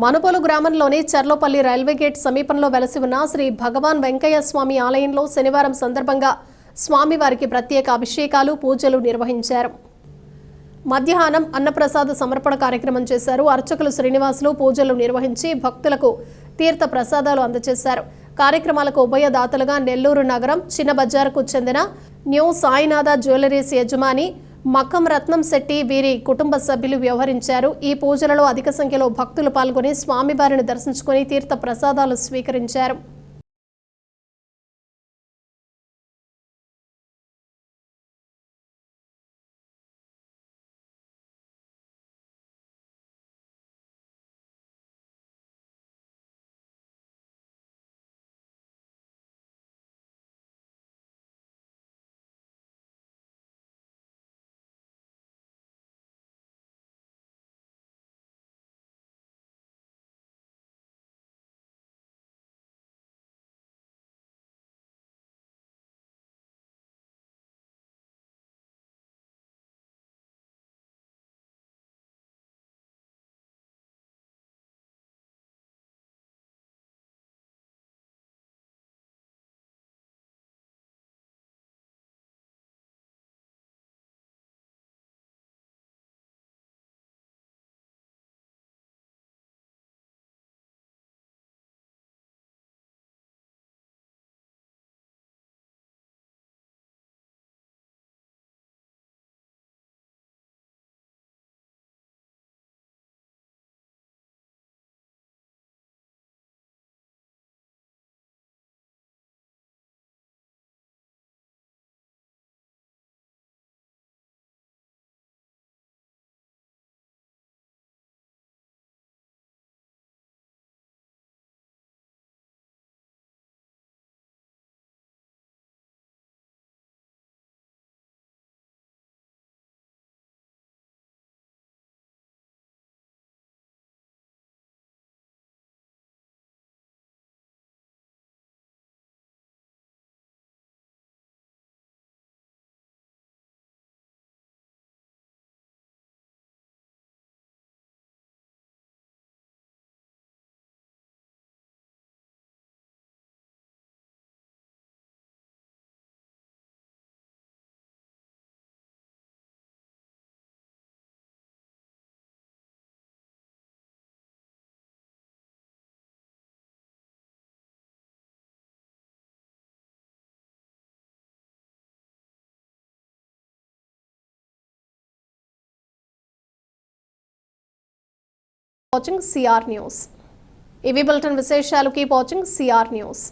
Speaker 1: మనుపోలు గ్రామంలోని చర్లోపల్లి రైల్వే గేట్ సమీపంలో వెలసి ఉన్న శ్రీ భగవాన్ వెంకయ్య స్వామి ఆలయంలో శనివారం సందర్భంగా స్వామివారికి ప్రత్యేక అభిషేకాలు పూజలు నిర్వహించారు. మధ్యాహ్నం అన్నప్రసాద సమర్పణ కార్యక్రమం చేశారు. అర్చకులు శ్రీనివాసులు పూజలు నిర్వహించి భక్తులకు తీర్థ ప్రసాదాలు అందజేశారు. కార్యక్రమాలకు ఉభయదాతలుగా నెల్లూరు నగరం చిన్న బజార్కు చెందిన న్యూ సాయినాథ జ్యువెలరీస్ యజమాని మక్కం రత్నం శెట్టి వీరి కుటుంబ సభ్యులు వ్యవహరించారు. ఈ పూజలలో అధిక సంఖ్యలో భక్తులు పాల్గొని స్వామివారిని దర్శించుకుని తీర్థ ప్రసాదాలు స్వీకరించారు. Watching CR news. ఇవి బులెటిన్ విశేషాలు. Keep watching CR news.